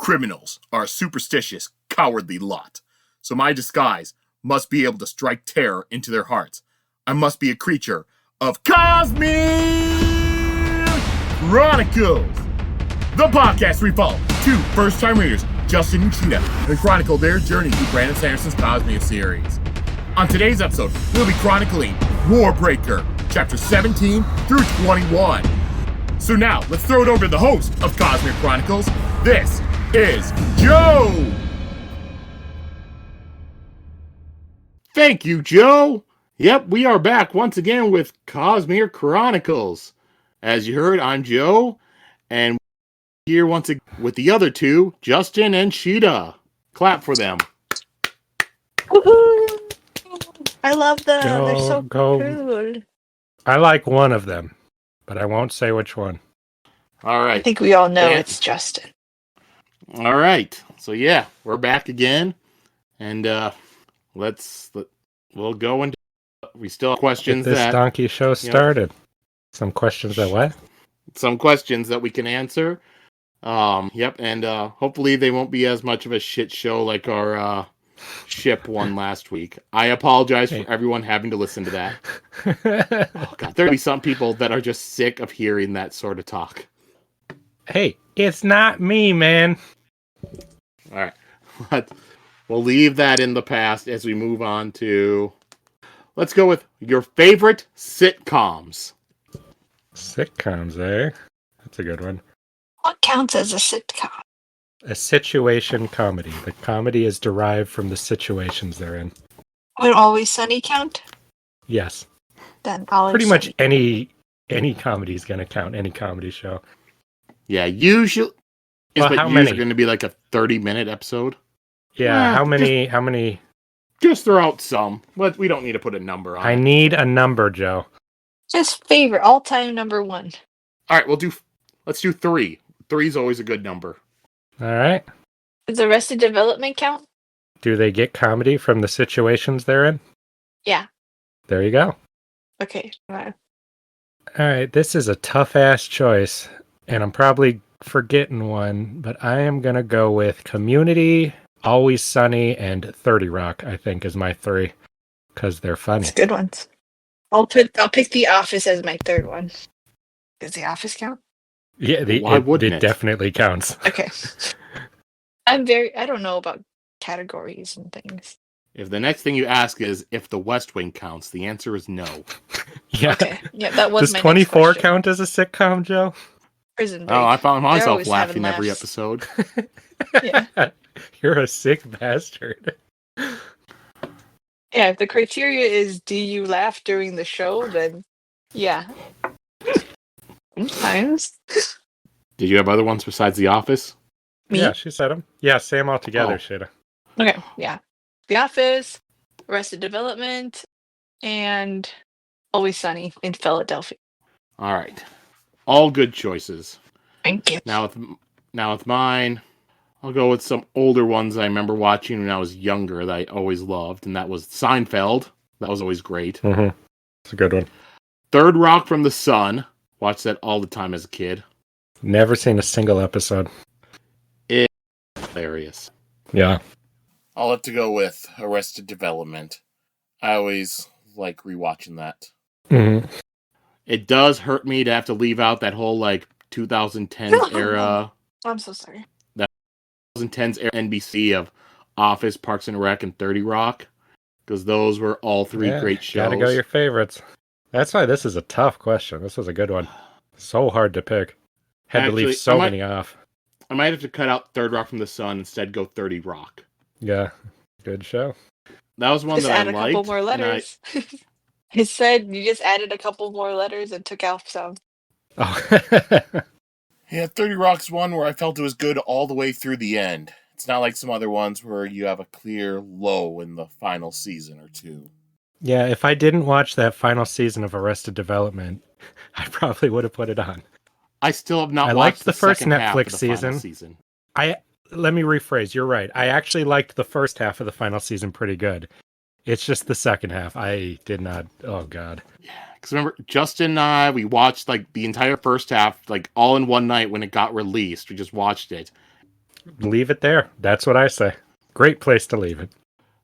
Criminals are a superstitious, cowardly lot. So my disguise must be able to strike terror into their hearts. I must be a creature of Cosmic Chronicles, the podcast we follow two first-time readers, Justin and Sheta, and chronicle their journey through Brandon Sanderson's Cosmere series. On today's episode, we'll be chronicling Warbreaker Chapters 17 through 21. So now, let's throw it over to the host of Cosmere Chronicles. This is Joe! Thank you, Joe! Yep, we are back once again with Cosmere Chronicles. As you heard, I'm Joe, and here once again with the other two, Justin and Sheta. Clap for them. Woohoo! I love them. They're so cool. I like one of them, but I won't say which one. All right. I think we all know it's Justin. All right. So yeah, we're back again, and we'll go into. We still have questions. Get this donkey show started. Some questions that what? Some questions that we can answer. Yep, and hopefully they won't be as much of a shit show like our ship one last week. I apologize for everyone having to listen to that. Oh god, there'll be some people that are just sick of hearing that sort of talk. Hey, it's not me, man. All right, but we'll leave that in the past as we move on to. Let's go with your favorite sitcoms. Sitcoms, eh? That's a good one. What counts as a sitcom? A situation comedy. The comedy is derived from the situations they're in. Would Always Sunny count? Yes. Then Always Pretty much Sunny. any comedy is going to count. Any comedy show. Yeah, usually. Well, but how usually many? Going to be like a 30-minute episode. Yeah, how many? Just throw out some, but we don't need to put a number on it. I need a number, Joe. Just favorite, all-time number one. All right, let's do 3. 3 is always a good number. All right. Does Arrested Development count? Do they get comedy from the situations they're in? Yeah. There you go. Okay. All right, this is a tough-ass choice, and I'm probably forgetting one, but I am going to go with Community, Always Sunny, and 30 Rock, I think, is my 3, because they're funny. That's good ones. I'll pick The Office as my third one. Does The Office count? Yeah, it definitely counts. Okay. I don't know about categories and things. If the next thing you ask is if The West Wing counts, the answer is no. Yeah. Okay. Yeah, that was my Does 24 next question. count as a sitcom, Joe? Prison Break. Oh, I found myself always having laughing every laughs. episode. Yeah. You're a sick bastard. Yeah, if the criteria is do you laugh during the show, then yeah. Sometimes. Did you have other ones besides The Office? Me? Yeah, she said them. Yeah, say them all together, Sheta. Okay, yeah. The Office, Arrested Development, and Always Sunny in Philadelphia. All right. All good choices. Thank you. Now with mine, I'll go with some older ones I remember watching when I was younger that I always loved, and that was Seinfeld. That was always great. Mm-hmm. It's a good one. 3rd Rock from the Sun. Watched that all the time as a kid. Never seen a single episode. It's hilarious. Yeah. I'll have to go with Arrested Development. I always like rewatching that. Mm-hmm. It does hurt me to have to leave out that whole 2010s era. I'm so sorry. 2010s era NBC of Office, Parks and Rec, and 30 Rock. Because those were all 3 great shows. Gotta go your favorites. That's why this is a tough question. This was a good one. So hard to pick. Had to leave so many off. I might have to cut out 3rd Rock from the Sun, instead go 30 Rock. Yeah, good show. That was one Just that I add a liked. couple more letters. It said you just added a couple more letters and took out some. Oh. Yeah, 30 Rock's one where I felt it was good all the way through the end. It's not like some other ones where you have a clear low in the final season or 2. Yeah, if I didn't watch that final season of Arrested Development, I probably would have put it on. I still have not watched liked the first second half of Netflix the final season. Let me rephrase. You're right. I actually liked the first half of the final season pretty good. It's just the second half. I did not. Oh, God. Yeah, because remember, Justin and I, we watched the entire first half, all in one night when it got released. We just watched it. leave it there. That's what I say. Great place to leave it.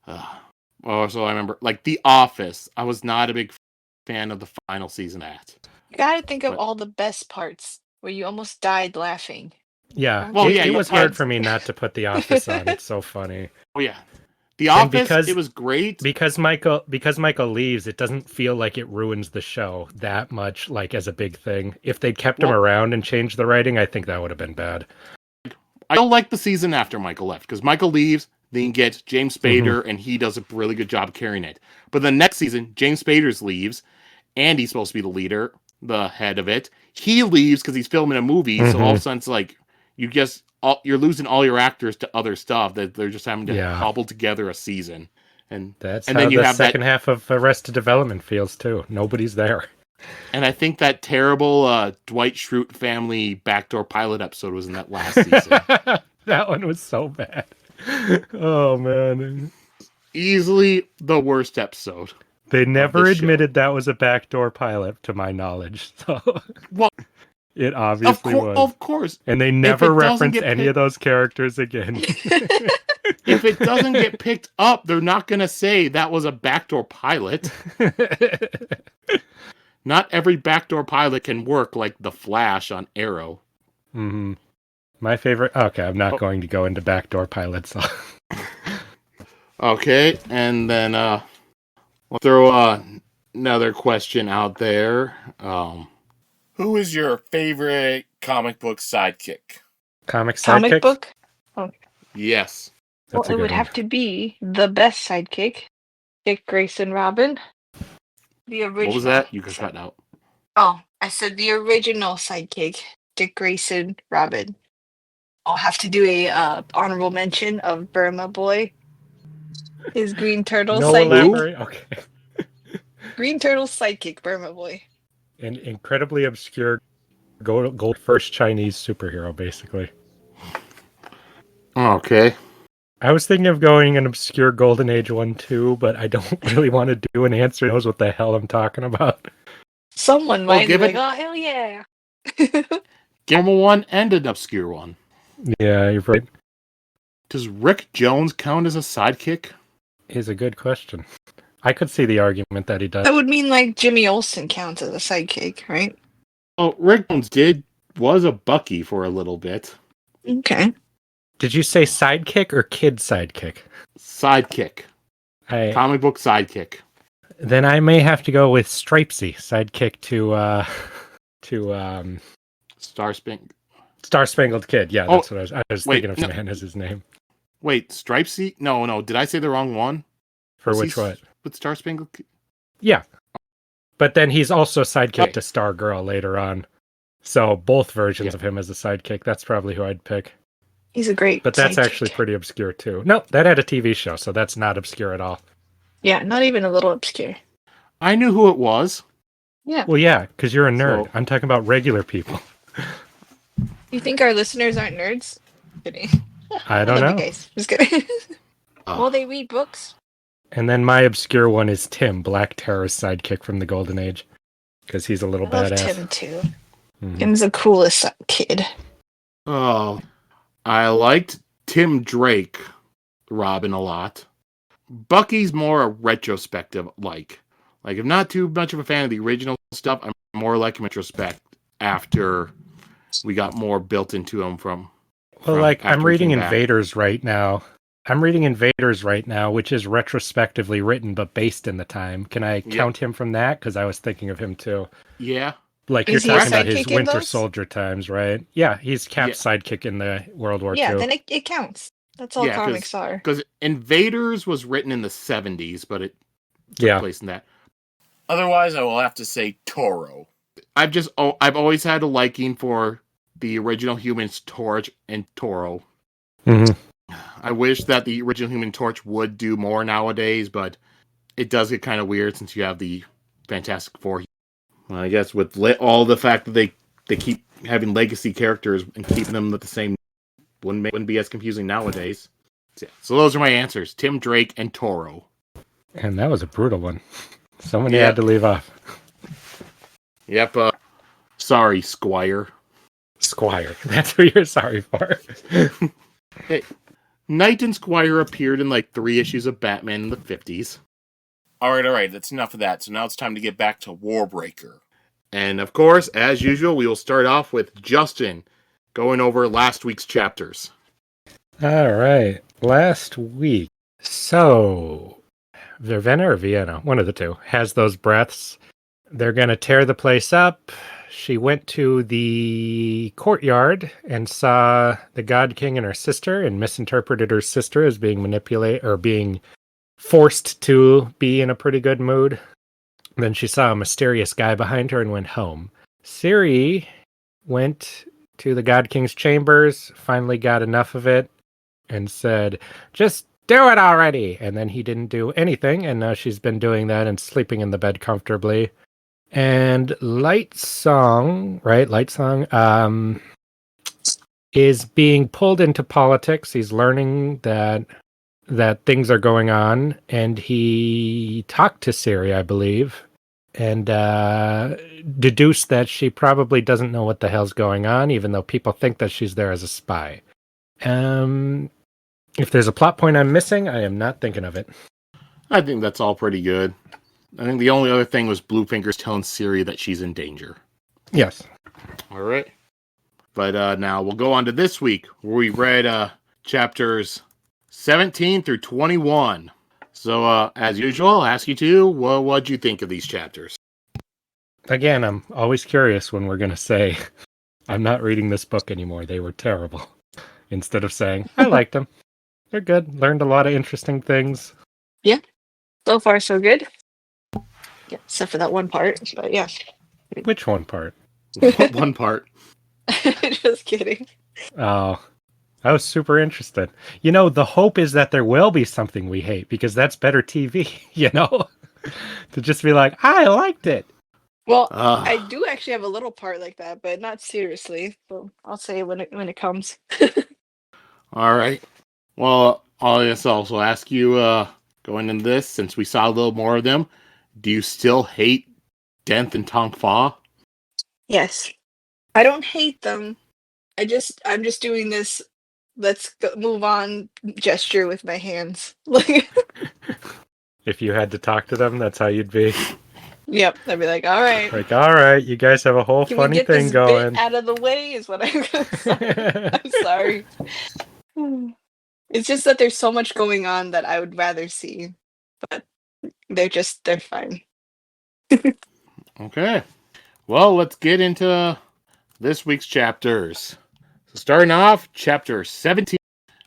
So I remember, like, The Office. I was not a big fan of the final season of that. You gotta think of But- all the best parts where you almost died laughing. Yeah. Well, it was yeah. hard for me not to put The Office on. It's so funny. Oh, yeah. The And Office, it was great. Because Michael leaves, it doesn't feel like it ruins the show that much, like as a big thing. If they'd kept him around and changed the writing, I think that would have been bad. I don't like the season after Michael left, because Michael leaves, then you get James Spader, and he does a really good job carrying it. But the next season, James Spader leaves, and he's supposed to be the leader, the head of it. He leaves because he's filming a movie, so all of a sudden it's like, you're losing all your actors to other stuff, that they're just having to cobble together a season. And that's and how then you the have second half of Arrested Development feels too. Nobody's there. And I think that terrible Dwight Schrute family backdoor pilot episode was in that last season. That one was so bad. Oh, man. Easily the worst episode. They never this show. admitted that was a backdoor pilot, to my knowledge. So Well, it obviously was. Of course. And they never referenced any of those characters again. If it doesn't get picked up, they're not going to say that was a backdoor pilot. Not every backdoor pilot can work like the Flash on Arrow. Mm-hmm. My favorite... Okay, I'm not going to go into backdoor pilots. Okay, and then we'll throw another question out there. Who is your favorite comic book sidekick? Comic sidekick? Comic book? Oh. Yes. Well, it would have to be the best sidekick, Dick Grayson Robin. The original. What was that? You can cut out. Oh, I said the original sidekick, Dick Grayson Robin. I'll have to do a honorable mention of Burma Boy. His Green Turtle sidekick. Okay. Green Turtle sidekick, Burma Boy. An incredibly obscure gold first Chinese superhero, basically. Okay. I was thinking of going an obscure Golden Age one too, but I don't really want to do an answer that knows what the hell I'm talking about. Someone might be like, oh, hell yeah. Give him a one and an obscure one. Yeah, you're right. Does Rick Jones count as a sidekick? Is a good question. I could see the argument that he does. That would mean like Jimmy Olsen counts as a sidekick, right? Oh, Rick Jones was a Bucky for a little bit. Okay. Did you say sidekick or kid sidekick? Sidekick. Comic book sidekick. Then I may have to go with Stripesy, sidekick to Star Spangled Kid. Yeah, that's what I was thinking of. Man as his name. Wait, Stripesy? No. Did I say the wrong one? For which one? With Star Spangled Kid? Yeah. But then he's also sidekick to Stargirl later on. So both versions of him as a sidekick. That's probably who I'd pick. He's a great But that's actually pretty obscure too. No, that had a TV show, so that's not obscure at all. Yeah, not even a little obscure. I knew who it was. Yeah. Well, yeah, because you're a nerd. I'm talking about regular people. You think our listeners aren't nerds? Kidding. I don't know. You guys. Just kidding. Well, they read books. And then my obscure one is Tim, Black Terror's sidekick from the Golden Age. Because he's a little I love badass. Tim, too. Tim's the coolest kid. Oh, I liked Tim Drake, Robin, a lot. Bucky's more a retrospective like. Like, I'm not too much of a fan of the original stuff. I'm more like him in retrospect after we got more built into him from... Well, like, I'm reading Invaders right now. Which is retrospectively written, but based in the time. Can I count him from that? Because I was thinking of him, too. Yeah. Like, you're talking about his Winter Soldier times, right? Yeah, he's Cap's sidekick in the World War II. Yeah, then it counts. That's all comics are. Because Invaders was written in the 70s, but it took place in that. Otherwise, I will have to say Toro. I've always had a liking for the original Humans Torch and Toro. Mm-hmm. I wish that the original Human Torch would do more nowadays, but it does get kind of weird since you have the Fantastic Four. Well, I guess with all the fact that they keep having legacy characters and keeping them with the same wouldn't be as confusing nowadays. So those are my answers: Tim Drake and Toro. And that was a brutal one. Someone had to leave off. Yep. Sorry, Squire. Squire. That's who you're sorry for. Hey, Knight and Squire appeared in like 3 issues of Batman in the 50s. Alright, that's enough of that. So now it's time to get back to Warbreaker. And of course, as usual, we will start off with Justin going over last week's chapters. All right. Last week. So, Vivenna or Vienna, one of the two, has those breaths. They're going to tear the place up. She went to the courtyard and saw the God King and her sister and misinterpreted her sister as being manipulated or being forced to be in a pretty good mood. Then she saw a mysterious guy behind her and went home. Siri went to the God King's chambers, finally got enough of it, and said, "Just do it already!" And then he didn't do anything, and now she's been doing that and sleeping in the bed comfortably. And Light Song, is being pulled into politics. He's learning that things are going on, and he talked to Siri, I believe, and deduced that she probably doesn't know what the hell's going on, even though people think that she's there as a spy. If there's a plot point I'm missing, I am not thinking of it. I think that's all pretty good. I think the only other thing was Bluefinger's telling Siri that she's in danger. Yes. All right. But now we'll go on to this week, where we read chapters 17 through 21. So, as usual, I'll ask you two, what'd you think of these chapters? Again, I'm always curious when we're going to say, I'm not reading this book anymore. They were terrible. Instead of saying, I liked them. They're good. Learned a lot of interesting things. Yeah. So far, so good. Yeah, except for that one part. But yeah. Which one part? What one part? Just kidding. Oh, I was super interested. You know, the hope is that there will be something we hate, because that's better TV, you know? To just be like, I liked it. Well, I do actually have a little part like that, but not seriously. So I'll say when it comes. All right. Well, I'll just also ask you, going into this, since we saw a little more of them, do you still hate Denth and Tong Fa? Yes. I don't hate them. I'm just doing this move on gesture with my hands. If you had to talk to them, that's how you'd be. Yep, I'd be like, all right. Like, all right, you guys have a whole Can funny we get thing this going. bit out of the way is what I'm gonna say. I'm sorry. It's just that there's so much going on that I would rather see. But they're fine. Okay. Well, let's get into this week's chapters. So starting off, chapter 17,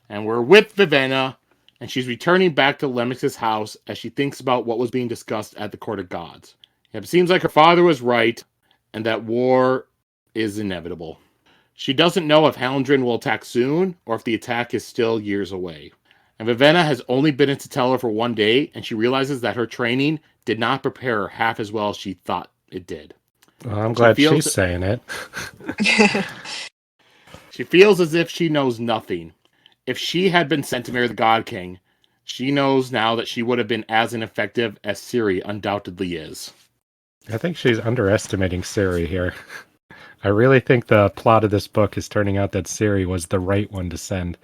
and we're with Vivenna, and she's returning back to Lemix's house as she thinks about what was being discussed at the Court of Gods. It seems like her father was right, and that war is inevitable. She doesn't know if Hallandrin will attack soon, or if the attack is still years away. And Vivenna has only been in Tutela for 1 day, and she realizes that her training did not prepare her half as well as she thought it did. Well, I'm glad she's saying it. She feels as if she knows nothing. If she had been sent to marry the God King, she knows now that she would have been as ineffective as Siri undoubtedly is. I think she's underestimating Siri here. I really think the plot of this book is turning out that Siri was the right one to send.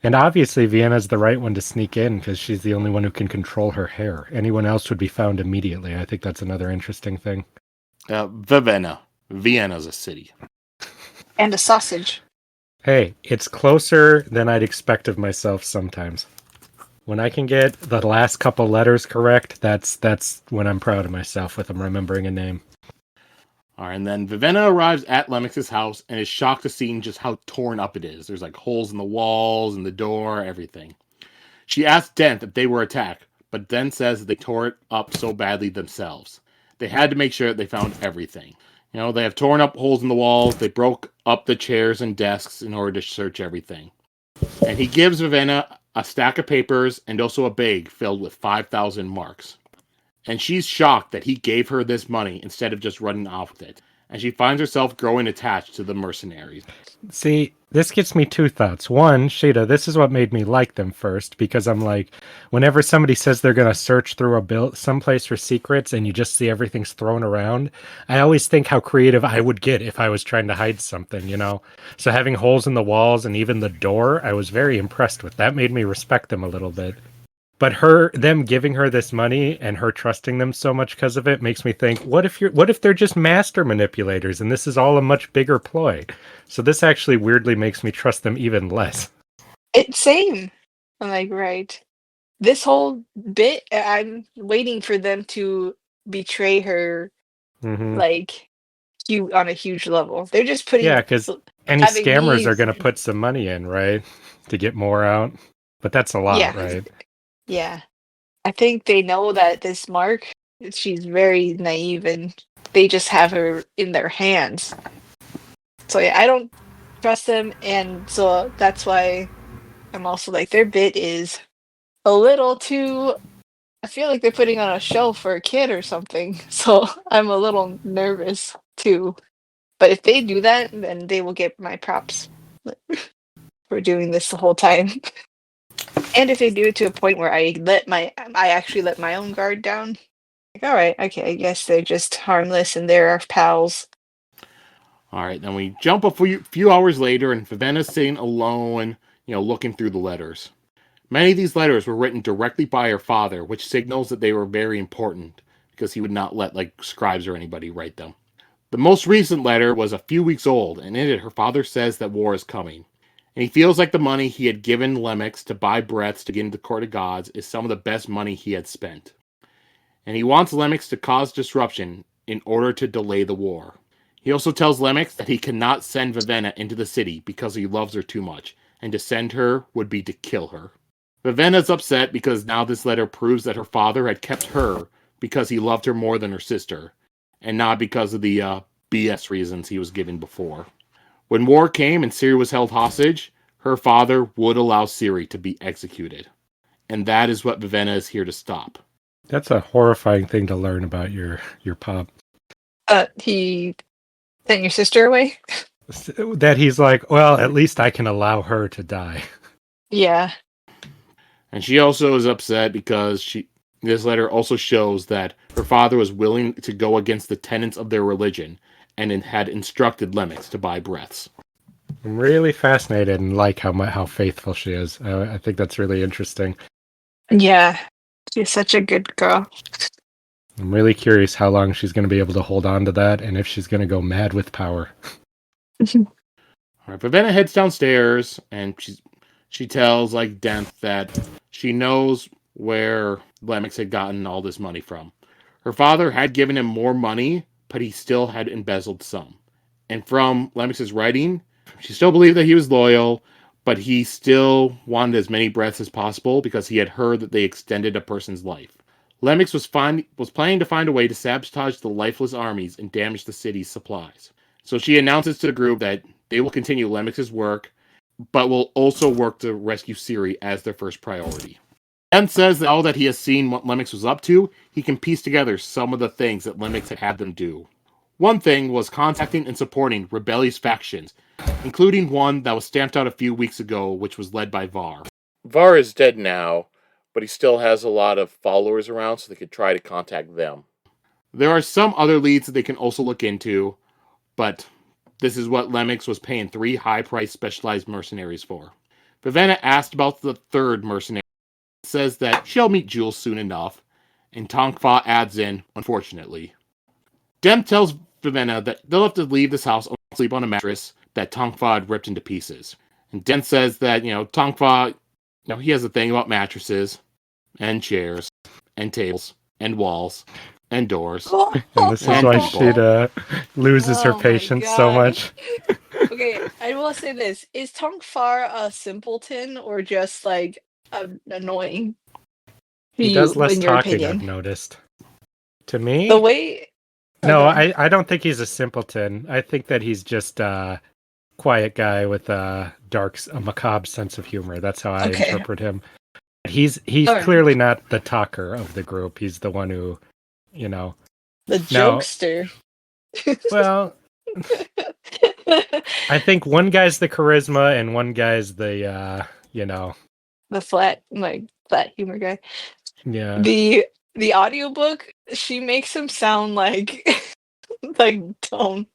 And obviously Vienna's the right one to sneak in, because she's the only one who can control her hair. Anyone else would be found immediately. I think that's another interesting thing. Vivenna. Vienna's a city. And a sausage. Hey, it's closer than I'd expect of myself sometimes. When I can get the last couple letters correct, that's when I'm proud of myself with them remembering a name. All right, and then Vivenna arrives at Lemix's house and is shocked to see just how torn up it is. There's like holes in the walls and the door, everything. She asks Denth if they were attacked, but then says that they tore it up so badly themselves. They had to make sure that they found everything. You know, they have torn up holes in the walls, they broke up the chairs and desks in order to search everything. And he gives Vivenna a stack of papers and also a bag filled with 5,000 marks. And she's shocked that he gave her this money instead of just running off with it. And she finds herself growing attached to the mercenaries. See, This gets me two thoughts. One, Sheta, this is what made me like them first, because I'm like, whenever somebody says they're going to search through someplace for secrets and you just see everything's thrown around, I always think how creative I would get if I was trying to hide something, you know? So having holes in the walls and even the door, I was very impressed with. That made me respect them a little bit. But them giving her this money and her trusting them so much because of it makes me think, what if they're just master manipulators and this is all a much bigger ploy? So this actually weirdly makes me trust them even less. It's same. I'm like, right. This whole bit, I'm waiting for them to betray her, Mm-hmm. like, on a huge level. They're just Yeah, because any having scammers are these. going to put some money in, right? To get more out. But that's a lot, Yeah, right? yeah. I think they know that this Mark, she's very naive, and they just have her in their hands. So yeah, I don't trust them, and so that's why I'm also like, their bit is a little too. I feel like they're putting on a show for a kid or something. So I'm a little nervous too. But if they do that, then they will get my props for doing this the whole time. And if they do it to a point where I actually let my own guard down, like, all right, okay, I guess they're just harmless and they're our pals. All right, then we jump a few hours later, and Vivenna's sitting alone, looking through the letters. Many of these letters were written directly by her father, which signals that they were very important, because he would not let, scribes or anybody write them. The most recent letter was a few weeks old, and in it, her father says that war is coming. And he feels like the money he had given Lemix to buy breaths to get into the court of gods is some of the best money he had spent. And he wants Lemix to cause disruption in order to delay the war. He also tells Lemix that he cannot send Vivenna into the city because he loves her too much, and to send her would be to kill her. Vivenna's upset because now this letter proves that her father had kept her because he loved her more than her sister, and not because of the BS reasons he was given before. When war came and Siri was held hostage, her father would allow Siri to be executed. And that is what Vivenna is here to stop. That's a horrifying thing to learn about your pop. He sent your sister away? That he's like, well, at least I can allow her to die. Yeah. And she also is upset because this letter also shows that her father was willing to go against the tenets of their religion and had instructed Lemix to buy breaths. I'm really fascinated and like how faithful she is. I think that's really interesting. Yeah. She's such a good girl. I'm really curious how long she's going to be able to hold on to that and if she's going to go mad with power. All right, Vivenna heads downstairs and she tells Denth that she knows where Lemix had gotten all this money from. Her father had given him more money, but he still had embezzled some. And from Lemix's writing, she still believed that he was loyal, but he still wanted as many breaths as possible because he had heard that they extended a person's life. Lemix was planning to find a way to sabotage the lifeless armies and damage the city's supplies. So she announces to the group that they will continue Lemix's work, but will also work to rescue Siri as their first priority. Denth says that now that he has seen what Lemix was up to, he can piece together some of the things that Lemix had them do. One thing was contacting and supporting rebellious factions, including one that was stamped out a few weeks ago, which was led by Var. Var is dead now, but he still has a lot of followers around, so they could try to contact them. There are some other leads that they can also look into, but this is what Lemix was paying 3 high-priced specialized mercenaries for. Vivenna asked about the third mercenary. Says that she'll meet Jules soon enough, and Tongfa adds in, unfortunately. Denth tells Vivenna that they'll have to leave this house and sleep on a mattress that Tongfa had ripped into pieces. And Denth says that, Tongfa, he has a thing about mattresses, and chairs, and tables, and walls, and doors. And this is why Sheta loses her patience so much. Okay, I will say this. Is Tongfar a simpleton or just annoying? He does less in your talking, opinion? I've noticed. To me? The way... No, okay. I don't think he's a simpleton. I think that he's just a quiet guy with a macabre sense of humor. That's how I interpret him. He's clearly not the talker of the group. He's the one who, The jokester. Well, I think one guy's the charisma and one guy's the The flat humor guy. yeah. The audiobook, she makes him sound like like dumb.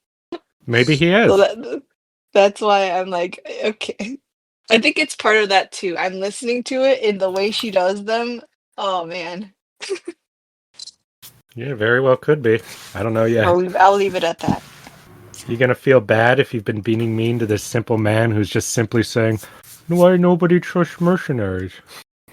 Maybe he So is. that's why I'm like, okay. I think it's part of that too. I'm listening to it in the way she does them. Oh man. Yeah, very well could be. I don't know yet. I'll leave it at that. You gonna feel bad if you've been being mean to this simple man who's just simply saying, "Why nobody trusts mercenaries?"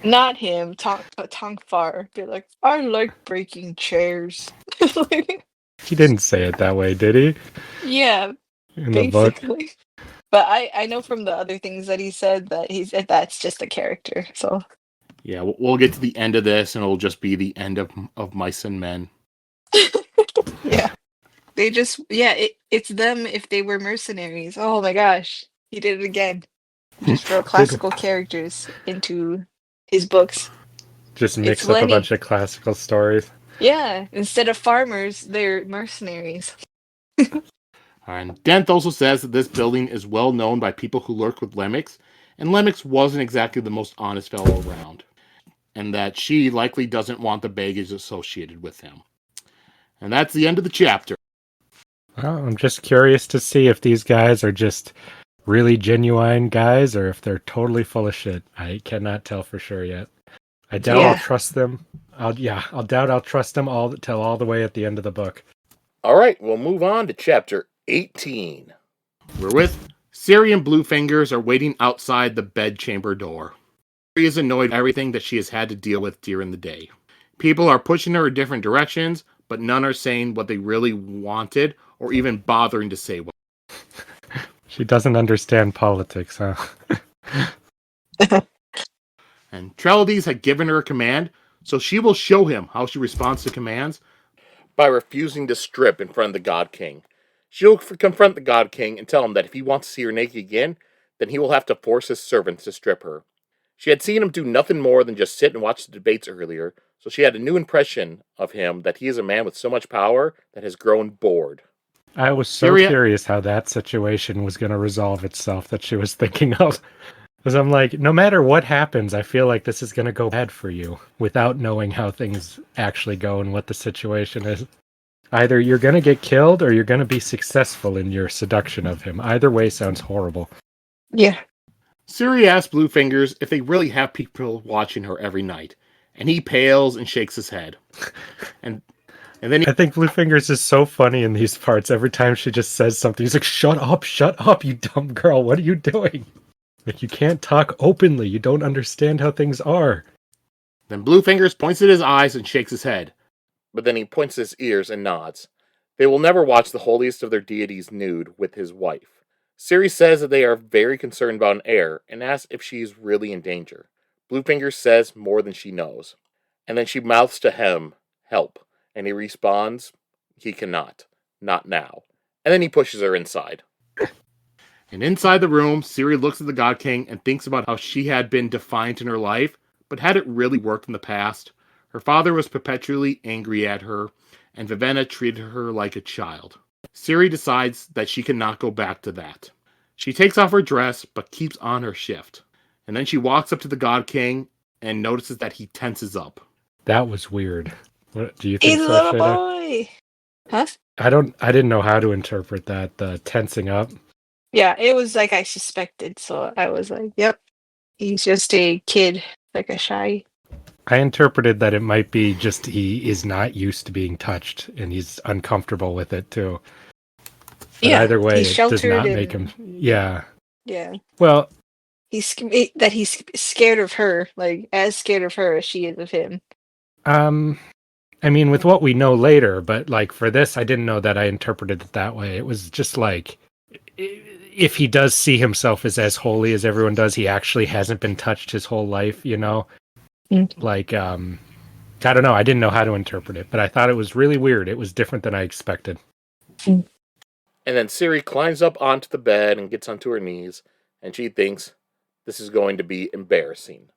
Not him, Tong Far. Be like, I like breaking chairs. Like, He didn't say it that way, did he? yeah, In the book. basically. But I know from the other things that he said that that's just a character. So Yeah, we'll get to the end of this, and it'll just be the end of Mice and Men. yeah, it's them if they were mercenaries. Oh my gosh, he did it again. Just throw classical characters into his books. Just It's mix up a Lenny. bunch of classical stories. Yeah, instead of farmers, they're mercenaries. And Denth also says that this building is well known by people who lurk with Lemix, and Lemix wasn't exactly the most honest fellow around, and that she likely doesn't want the baggage associated with him. And that's the end of the chapter. Well, I'm just curious to see if these guys are just really genuine guys or if they're totally full of shit. I cannot tell for sure yet. I doubt I'll trust them. I'll doubt I'll trust them all till all the way at the end of the book. All right, we'll move on to chapter 18. We're with Siri and Bluefingers are waiting outside the bedchamber door. Siri is annoyed at everything that she has had to deal with during the day. People are pushing her in different directions, but none are saying what they really wanted or even bothering to say what. She doesn't understand politics, huh? And Trellides had given her a command, so she will show him how she responds to commands by refusing to strip in front of the God King. She'll confront the God King and tell him that if he wants to see her naked again, then he will have to force his servants to strip her. She had seen him do nothing more than just sit and watch the debates earlier, so she had a new impression of him that he is a man with so much power that has grown bored. I was so curious how that situation was going to resolve itself that she was thinking of. Because I'm like, no matter what happens, I feel like this is going to go bad for you without knowing how things actually go and what the situation is. Either you're going to get killed or you're going to be successful in your seduction of him. Either way sounds horrible. Yeah. Siri asks Bluefingers if they really have people watching her every night, and he pales and shakes his head. And then I think Bluefingers is so funny in these parts. Every time she just says something, he's like, shut up, you dumb girl. What are you doing? Like, you can't talk openly. You don't understand how things are. Then Bluefingers points at his eyes and shakes his head. But then he points his ears and nods. They will never watch the holiest of their deities nude with his wife. Siri says that they are very concerned about an heir and asks if she is really in danger. Bluefingers says more than she knows. And then she mouths to him, help. And he responds, he cannot. Not now. And then he pushes her inside. And inside the room, Siri looks at the God King and thinks about how she had been defiant in her life, but had it really worked in the past? Her father was perpetually angry at her, and Vivenna treated her like a child. Siri decides that she cannot go back to that. She takes off her dress, but keeps on her shift. And then she walks up to the God King and notices that he tenses up. That was weird. What do you think? He's a little boy. Huh? I didn't know how to interpret that, the tensing up. Yeah, it was like I suspected, so I was like, yep. He's just a kid, like a shy. I interpreted that it might be just he is not used to being touched and he's uncomfortable with it too. But either way, it does not make him. Yeah. Yeah. Well, he's scared of her, like as scared of her as she is of him. I mean, with what we know later, but like for this, I didn't know that I interpreted it that way. It was just like, if he does see himself as holy as everyone does, he actually hasn't been touched his whole life, you know? Like, I don't know. I didn't know how to interpret it, but I thought it was really weird. It was different than I expected. And then Siri climbs up onto the bed and gets onto her knees, and she thinks this is going to be embarrassing.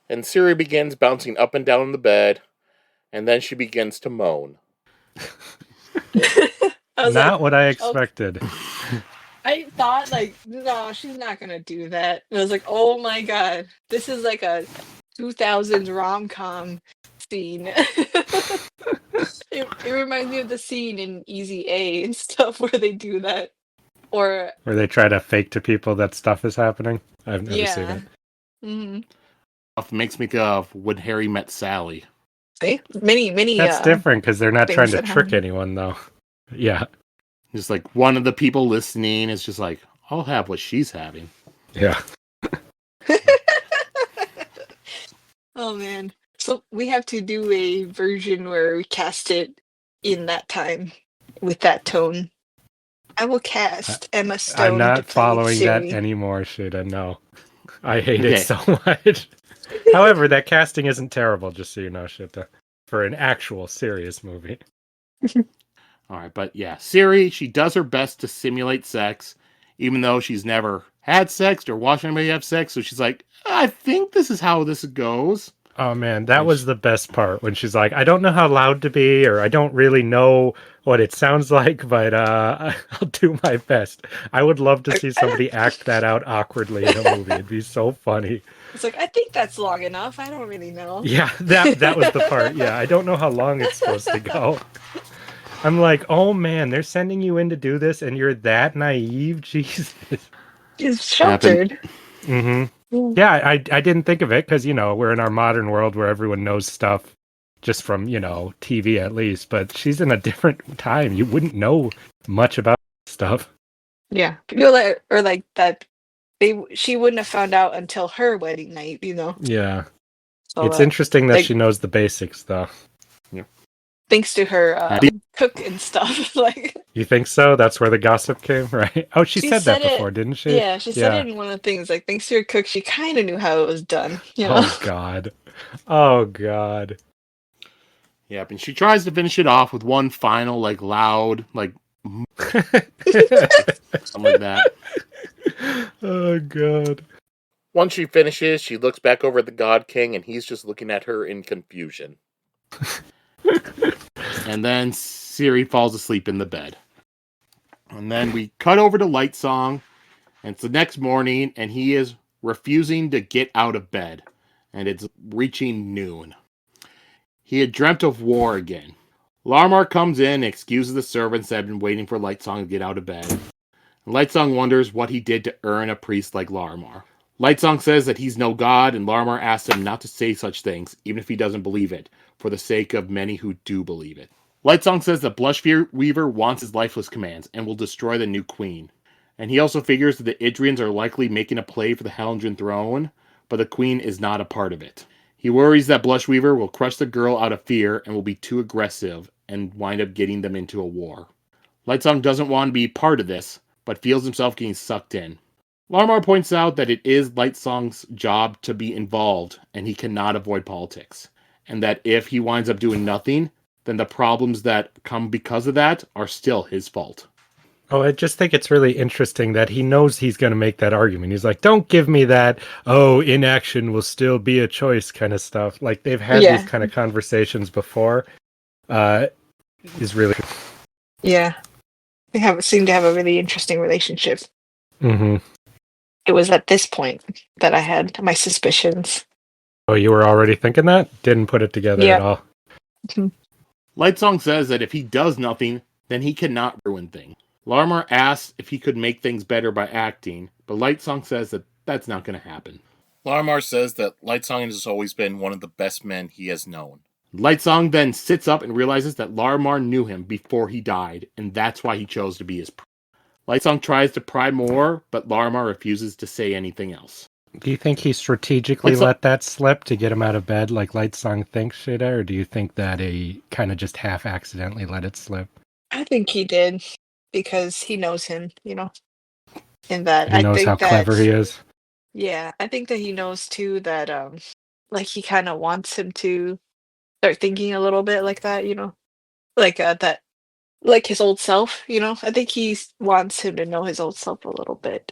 And Siri begins bouncing up and down in the bed, and then she begins to moan. I was Not like, what I oh, expected. I thought like, no, she's not gonna do that. And I was like, oh my god, this is like a 2000s rom-com scene. It reminds me of the scene in Easy A and stuff where they do that. Or Where they try to fake to people that stuff is happening. I've never seen yeah. it. Mm-hmm. Makes me think of When Harry Met Sally. See? Many That's different because they're not trying things to that trick happen. anyone, though. Yeah. Just like one of the people listening is just like, I'll have what she's having. Yeah. Oh man. So we have to do a version where we cast it in that time with that tone. I will cast Emma I'm Stone to not play following that Siri. anymore, Sheta. No. I hate it Okay. so much. However, that casting isn't terrible, just so you know, Sheta. For an actual serious movie. All right, but yeah, Siri, she does her best to simulate sex, even though she's never had sex or watched anybody have sex. So she's like, I think this is how this goes. Oh man, that was the best part when she's like, I don't know how loud to be, or I don't really know what it sounds like, but I'll do my best. I would love to see somebody act that out awkwardly in a movie. It'd be so funny. It's like, I think that's long enough. I don't really know. Yeah, that was the part. Yeah, I don't know how long it's supposed to go. I'm like, oh man, they're sending you in to do this, and you're that naive. Jesus. She's sheltered. Mm-hmm. Yeah, I didn't think of it because, we're in our modern world where everyone knows stuff just from, TV at least. But she's in a different time. You wouldn't know much about stuff. Yeah. People that are like that, she wouldn't have found out until her wedding night, Yeah. So, It's interesting that like, she knows the basics, though. thanks to her cook and stuff. Like, You think so? That's where the gossip came, right? Oh, she said that before, it, didn't she? Yeah, she said it in one of the things. Like, thanks to her cook, she kind of knew how it was done. Oh, God. Oh, God. Yep, and she tries to finish it off with one final, like, loud, like, something like that. Oh, God. Once she finishes, she looks back over at the God King, and he's just looking at her in confusion. And then Siri falls asleep in the bed. And then we cut over to Light Song, and it's the next morning, and he is refusing to get out of bed. And it's reaching noon. He had dreamt of war again. Larmar comes in and excuses the servants that have been waiting for Lightsong to get out of bed. And Lightsong wonders what he did to earn a priest like Larmar. Lightsong says that he's no god, and Larmar asks him not to say such things, even if he doesn't believe it, for the sake of many who do believe it. Lightsong says that Blushweaver wants his lifeless commands and will destroy the new queen. And he also figures that the Idrians are likely making a play for the Helendrin throne, but the queen is not a part of it. He worries that Blushweaver will crush the girl out of fear and will be too aggressive and wind up getting them into a war. Lightsong doesn't want to be part of this, but feels himself getting sucked in. Larmar points out that it is Lightsong's job to be involved, and he cannot avoid politics. And that if he winds up doing nothing, then the problems that come because of that are still his fault. Oh, I just think it's really interesting that he knows he's going to make that argument. He's like, don't give me that, inaction will still be a choice kind of stuff. Like, they've had these kind of conversations before. Is really... Yeah. They seem to have a really interesting relationship. Mm-hmm. It was at this point that I had my suspicions. Oh, you were already thinking that? Didn't put it together at all. Lightsong says that if he does nothing, then he cannot ruin things. Larmar asks if he could make things better by acting, but Lightsong says that that's not going to happen. Larmar says that Lightsong has always been one of the best men he has known. Lightsong then sits up and realizes that Larmar knew him before he died, and that's why he chose to be his priest. Lightsong tries to pry more, but Larmar refuses to say anything else. Do you think he strategically let that slip to get him out of bed like Lightsong thinks, Sheta, or do you think that he kind of just half accidentally let it slip? I think he did, because he knows him, in that he knows how clever he is. Yeah, I think that he knows too that like he kind of wants him to start thinking a little bit like that, like that, like his old self, I think he wants him to know his old self a little bit.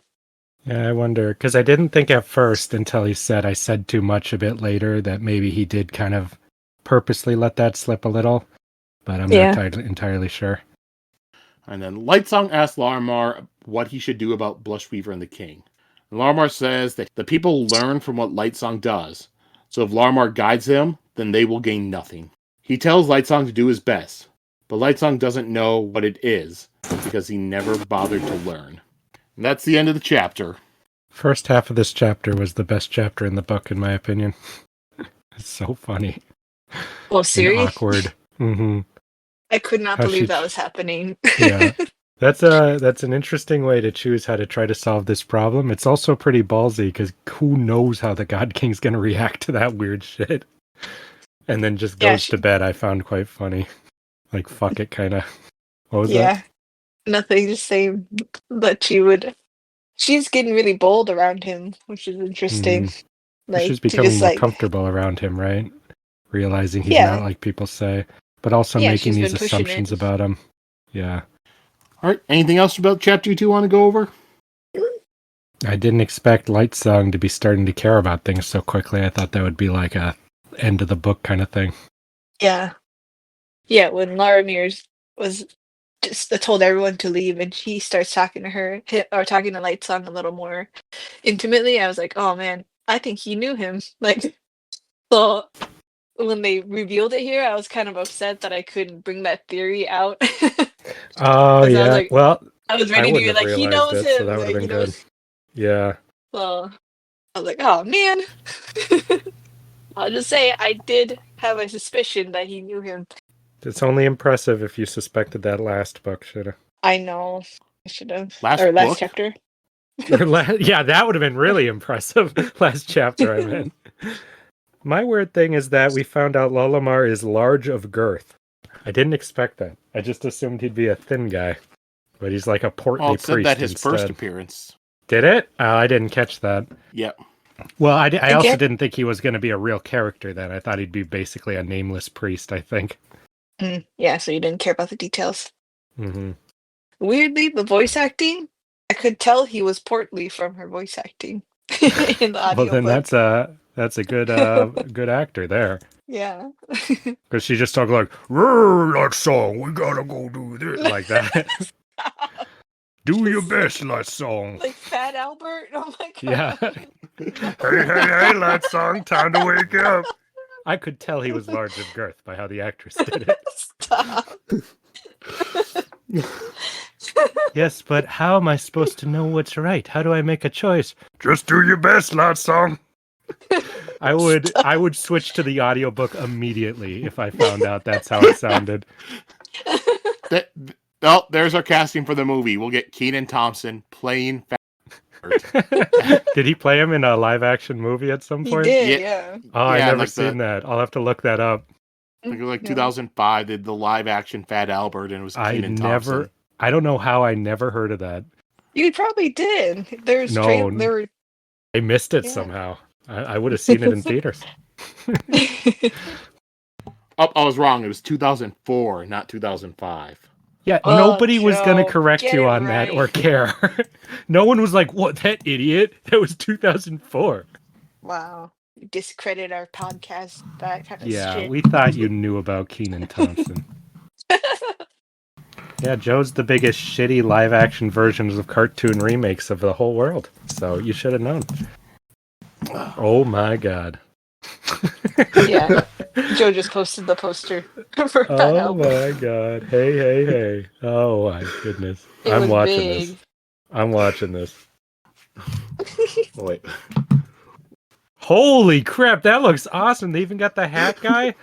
Yeah, I wonder, because I didn't think at first until he said I said too much a bit later that maybe he did kind of purposely let that slip a little, but I'm not entirely sure. And then Lightsong asks Larimar what he should do about Blushweaver and the king. And Larimar says that the people learn from what Lightsong does. So if Larimar guides them, then they will gain nothing. He tells Lightsong to do his best, but Lightsong doesn't know what it is because he never bothered to learn. And that's the end of the chapter. First half of this chapter was the best chapter in the book, in my opinion. It's so funny. Oh, Siri? And awkward. Mm-hmm. I could not believe that was happening. Yeah. That's an interesting way to choose how to try to solve this problem. It's also pretty ballsy because who knows how the God King's going to react to that weird shit. And then just goes to bed. I found quite funny. Like, fuck it, kind of. What was that? Yeah. Nothing, just saying that she's getting really bold around him, which is interesting. Mm-hmm. Like, she's becoming more comfortable around him, right? Realizing he's not like people say, but also making these assumptions about him. Yeah. All right. Anything else about chapter 2 want to go over? I didn't expect Lightsong to be starting to care about things so quickly. I thought that would be like a end of the book kind of thing. Yeah. Yeah, when Larimar was just told everyone to leave and he starts talking to her, or talking to Lightsong a little more intimately, I was like, oh man, I think he knew him. Like, so when they revealed it here, I was kind of upset that I couldn't bring that theory out. Oh, yeah. I was ready to be like, he knows him. So that would have been good. Yeah. Well, I was like, oh man. I'll just say I did have a suspicion that he knew him. It's only impressive if you suspected that last book, Sheta. I know. I should have. Last chapter. Yeah, that would have been really impressive. Last chapter, I meant. My weird thing is that we found out Larimar is large of girth. I didn't expect that. I just assumed he'd be a thin guy. But he's like a portly priest said that his instead. first appearance. Did it? I didn't catch that. Yep. Well, I also didn't think he was going to be a real character then. I thought he'd be basically a nameless priest, I think. Yeah, so you didn't care about the details. Mm-hmm. Weirdly, the voice acting, I could tell he was portly from her voice acting in the audio. Well, then that's a good good actor there. Yeah. Because she just talked like, Lightsong, we gotta go do this. Like that. Do your best, Lightsong. Like Fat Albert? Oh my god. Yeah. hey, Lightsong, time to wake up. I could tell he was large of girth by how the actress did it. Stop. Yes, but how am I supposed to know what's right? How do I make a choice? Just do your best, Lightsong. I would switch to the audiobook immediately if I found out that's how it sounded. There's our casting for the movie. We'll get Kenan Thompson playing Fat. Did he play him in a live action movie at some point? He did, yeah. Oh, I've never seen that. I'll have to look that up. Like 2005, did the live action Fat Albert, and it was Kenan Thompson. I don't know how I never heard of that. You probably did. I missed it somehow. I would have seen it in theaters. I was wrong. It was 2004, not 2005. Yeah, nobody was going to correct you on that or care. No one was like, what, that idiot? That was 2004. Wow. You discredit our podcast, that kind of shit. Yeah, we thought you knew about Kenan Thompson. Yeah, Joe's the biggest shitty live-action versions of cartoon remakes of the whole world. So you should have known. Oh my god. Yeah. Joe just posted the poster for that album. My god. Hey. Oh my goodness. I'm watching this. Oh, wait. Holy crap, that looks awesome. They even got the hat guy.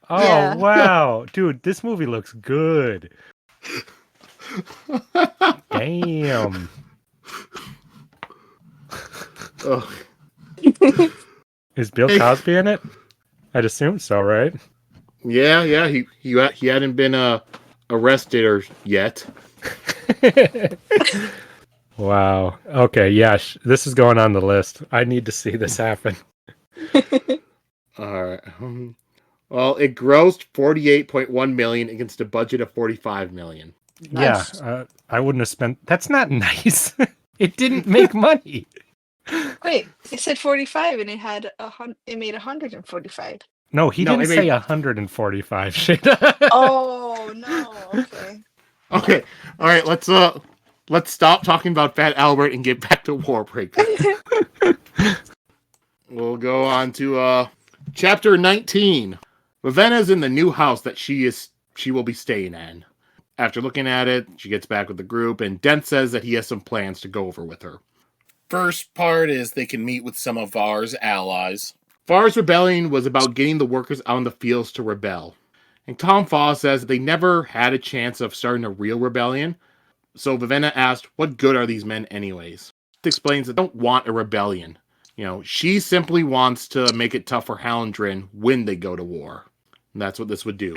Oh, yeah. Wow. Dude, this movie looks good. Damn. Oh. Is Bill Cosby in it? I'd assume so, right? Yeah. He hadn't been arrested or yet. Wow. Okay. Yeah. This is going on the list. I need to see this happen. All right. Well, it grossed $48.1 million against a budget of $45 million. Nice. Yeah. I wouldn't have spent. That's not nice. It didn't make money. Wait, it said 45 and it made 145. No, he didn't say 145 shit. Oh, no. Okay. Okay, all right. Let's stop talking about Fat Albert and get back to Warbreaker. We'll go on to chapter 19. Vivenna's in the new house that she will be staying in. After looking at it, she gets back with the group, and Denth says that he has some plans to go over with her. First part is they can meet with some of Var's allies. Var's rebellion was about getting the workers out in the fields to rebel. And Tom Faw says they never had a chance of starting a real rebellion. So Vivenna asked, what good are these men anyways? It explains that they don't want a rebellion. She simply wants to make it tough for Hallandrin when they go to war. And that's what this would do.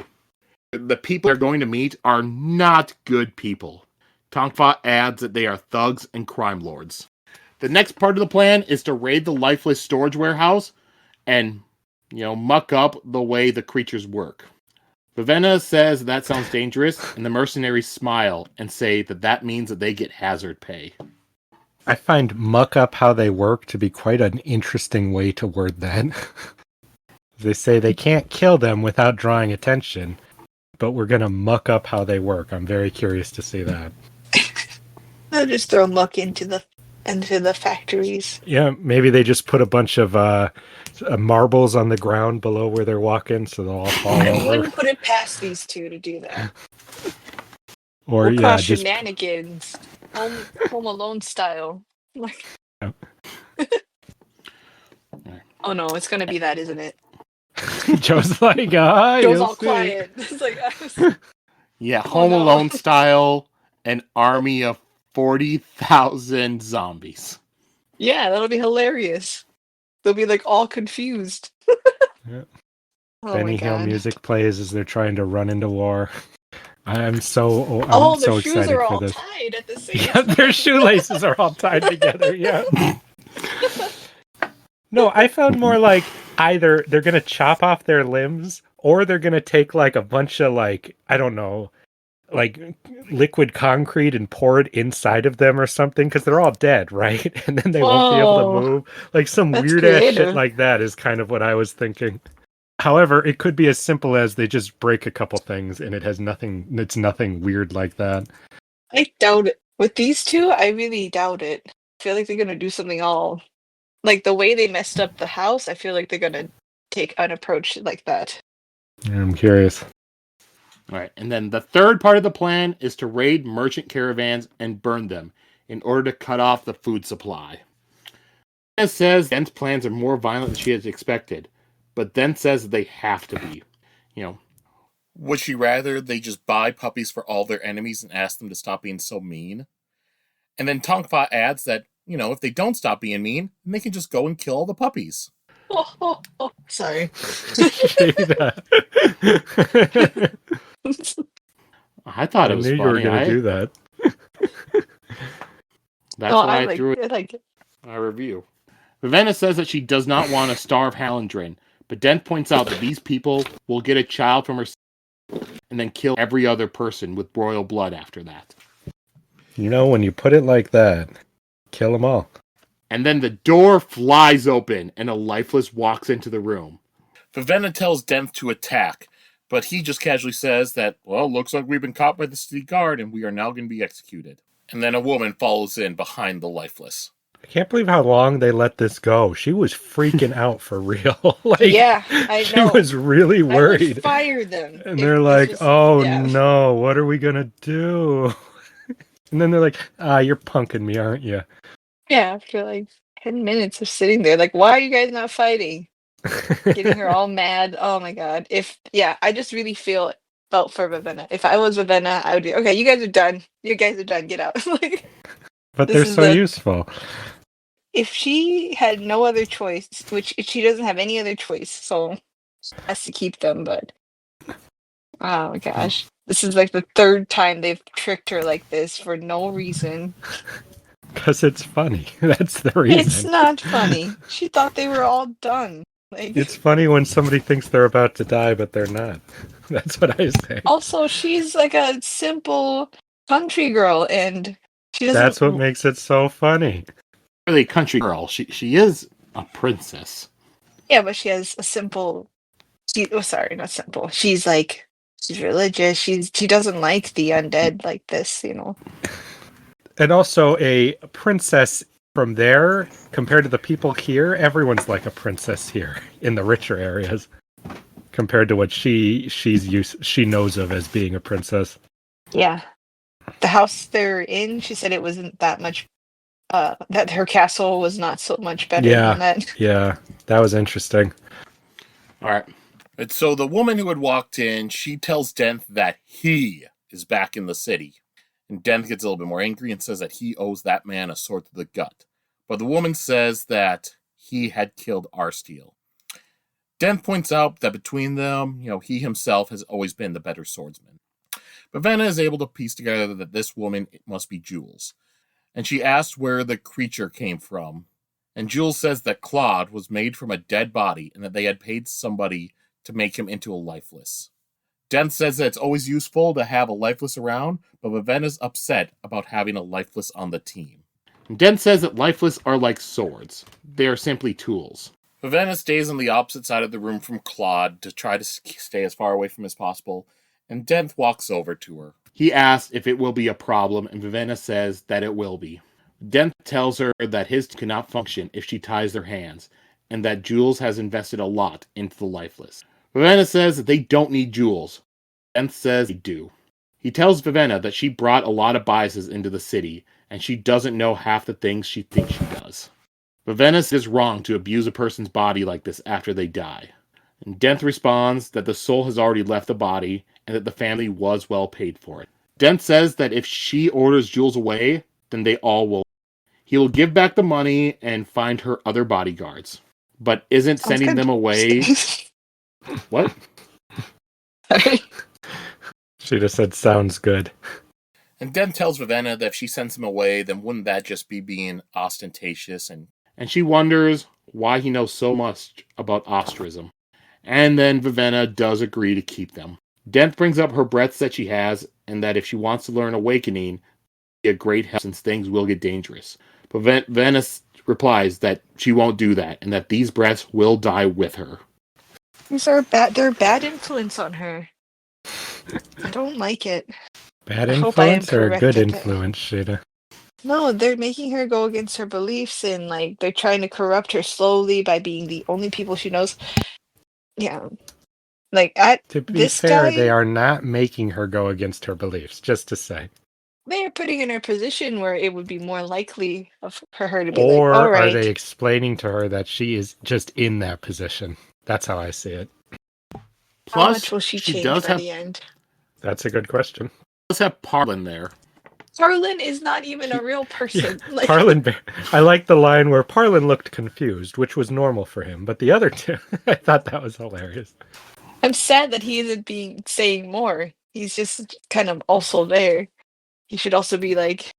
The people they're going to meet are not good people. Tongfa adds that they are thugs and crime lords. The next part of the plan is to raid the lifeless storage warehouse and, muck up the way the creatures work. Vivenna says that sounds dangerous, and the mercenaries smile and say that means that they get hazard pay. I find muck up how they work to be quite an interesting way to word that. They say they can't kill them without drawing attention, but we're going to muck up how they work. I'm very curious to see that. They'll just throw muck into the factories. Yeah, maybe they just put a bunch of marbles on the ground below where they're walking, so they'll all fall I over. wouldn't put it past these two to do that. Or we'll cause just shenanigans, Home Alone style. Like, oh no, it's gonna be that, isn't it? Joe's like, Joe's all quiet. It's like, yeah, Home Alone style, an army of 40,000 zombies. Yeah, that'll be hilarious. They'll be like all confused. Yeah. Oh Benny Hill music plays as they're trying to run into war. I'm so their shoes excited are all for this. tied at the same Yeah, time. their shoelaces are all tied together. Yeah. No, I found more like either they're gonna chop off their limbs or they're gonna take like a bunch of like, I don't know, like liquid concrete and pour it inside of them or something, because they're all dead, right? And then they won't be able to move. Like some weird ass shit like that is kind of what I was thinking. However, it could be as simple as they just break a couple things and it's nothing weird like that. I doubt it. With these two, I really doubt it. I feel like they're gonna do something all like the way they messed up the house. I feel like they're gonna take an approach like that. I'm curious. All right, and then the third part of the plan is to raid merchant caravans and burn them in order to cut off the food supply. It says Denth's plans are more violent than she had expected, but then says they have to be. Would she rather they just buy puppies for all their enemies and ask them to stop being so mean? And then Tongfa adds that, if they don't stop being mean, then they can just go and kill all the puppies. Sorry. I thought it was funny. You were going to do that. That's why I threw it. I like it. My review. Vivenna says that she does not want to starve Hallandrin, but Denth points out that these people will get a child from her and then kill every other person with royal blood after that. When you put it like that, kill them all. And then the door flies open and a lifeless walks into the room. Vivenna tells Denth to attack, but he just casually says that, looks like we've been caught by the city guard and we are now going to be executed. And then a woman follows in behind the lifeless. I can't believe how long they let this go. She was freaking out for real. Yeah, I know. She was really worried. I would fire them. And they're like, no, what are we going to do? And then they're like, you're punking me, aren't you? Yeah, after like 10 minutes of sitting there, like, why are you guys not fighting? Getting her all mad. Oh my god. I just really felt for Vivenna. If I was Vivenna, I would be, okay, you guys are done. You guys are done. Get out. But they're so useful. If she had no other choice, which she doesn't have any other choice, so has to keep them, but oh my gosh. This is like the third time they've tricked her like this for no reason. Because it's funny. That's the reason. It's not funny. She thought they were all done. It's funny when somebody thinks they're about to die, but they're not. That's what I say. Also, she's like a simple country girl, and she doesn't... That's what makes it so funny. Really, country girl. She is a princess. Yeah, but she has a simple... sorry, not simple. She's like She's religious. She doesn't like the undead like this, you know. And also a princess from there, compared to the people here, everyone's like a princess here in the richer areas, compared to what she knows of as being a princess. Yeah. The house they're in, she said it wasn't that much that her castle was not so much better than that. Yeah, that was interesting. All right. And so the woman who had walked in, she tells Denth that he is back in the city. And Denth gets a little bit more angry and says that he owes that man a sword to the gut. But the woman says that he had killed Arsteel. Denth points out that between them, he himself has always been the better swordsman. Vivenna is able to piece together that this woman must be Jules. And she asks where the creature came from. And Jules says that Claude was made from a dead body and that they had paid somebody to make him into a lifeless. Denth says that it's always useful to have a lifeless around, but Vivenna's upset about having a lifeless on the team. Denth says that lifeless are like swords. They are simply tools. Vivenna stays on the opposite side of the room from Claude to try to stay as far away from as possible, and Denth walks over to her. He asks if it will be a problem, and Vivenna says that it will be. Denth tells her that his cannot function if she ties their hands, and that Jules has invested a lot into the lifeless. Vivenna says that they don't need Jules. Denth says they do. He tells Vivenna that she brought a lot of biases into the city, and she doesn't know half the things she thinks she does. Vivenna is wrong to abuse a person's body like this after they die. And Denth responds that the soul has already left the body, and that the family was well paid for it. Denth says that if she orders Jules away, then they all will. He will give back the money and find her other bodyguards, but isn't sending them away. What? She just said, sounds good. And Denth tells Vivenna that if she sends him away, then wouldn't that just be being ostentatious? And she wonders why he knows so much about ostracism. And then Vivenna does agree to keep them. Denth brings up her breaths that she has, and that if she wants to learn Awakening, be a great help since things will get dangerous. But Vivenna replies that she won't do that, and that these breaths will die with her. These are bad. They're bad influence on her. I don't like it. Bad influence or a good influence, Sheta? No, they're making her go against her beliefs, and like they're trying to corrupt her slowly by being the only people she knows. Yeah, like to be this fair, guy, they are not making her go against her beliefs. Just to say, they are putting in her position where it would be more likely for her to be or like, "All right." Are they explaining to her that she is just in that position? That's how I see it. How much will she change by the end? That's a good question. Let's have Parlin there. Parlin is not even a real person. Yeah, like, Parlin, I like the line where Parlin looked confused, which was normal for him. But the other two, I thought that was hilarious. I'm sad that he isn't saying more. He's just kind of also there. He should also be like,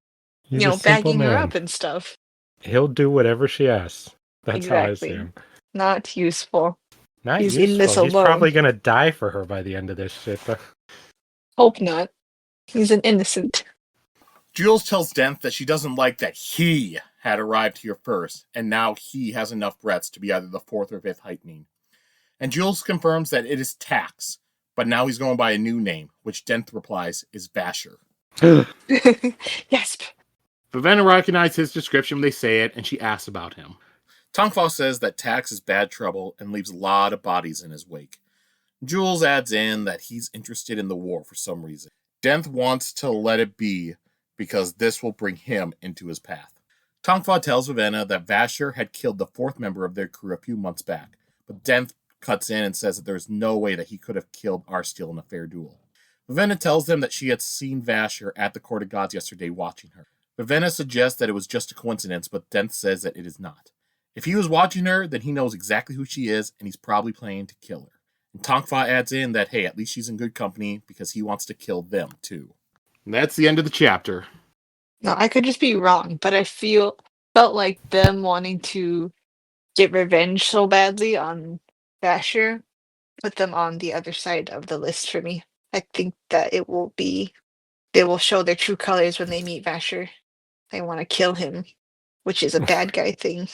bagging her up and stuff. He'll do whatever she asks. That's exactly. How I see him. Not useful. Not He's useful. in this alone. He's probably going to die for her by the end of this shit. Hope not. He's an innocent. Jules tells Denth that she doesn't like that he had arrived here first, and now he has enough breaths to be either the fourth or fifth heightening. And Jules confirms that it is Tax, but now he's going by a new name, which Denth replies is Vasher. Yes. Vivenna recognizes his description when they say it, and she asks about him. Tongfa says that Tax is bad trouble and leaves a lot of bodies in his wake. Jules adds in that he's interested in the war for some reason. Denth wants to let it be because this will bring him into his path. Tongfa tells Vivenna that Vasher had killed the fourth member of their crew a few months back, but Denth cuts in and says that there's no way that he could have killed Arsteel in a fair duel. Vivenna tells them that she had seen Vasher at the Court of Gods yesterday watching her. Vivenna suggests that it was just a coincidence, but Denth says that it is not. If he was watching her, then he knows exactly who she is, and he's probably planning to kill her. And Tongfa adds in that, hey, at least she's in good company because he wants to kill them, too. And that's the end of the chapter. No, I could just be wrong, but I felt like them wanting to get revenge so badly on Vasher put them on the other side of the list for me. I think that they will show their true colors when they meet Vasher. They want to kill him, which is a bad guy thing.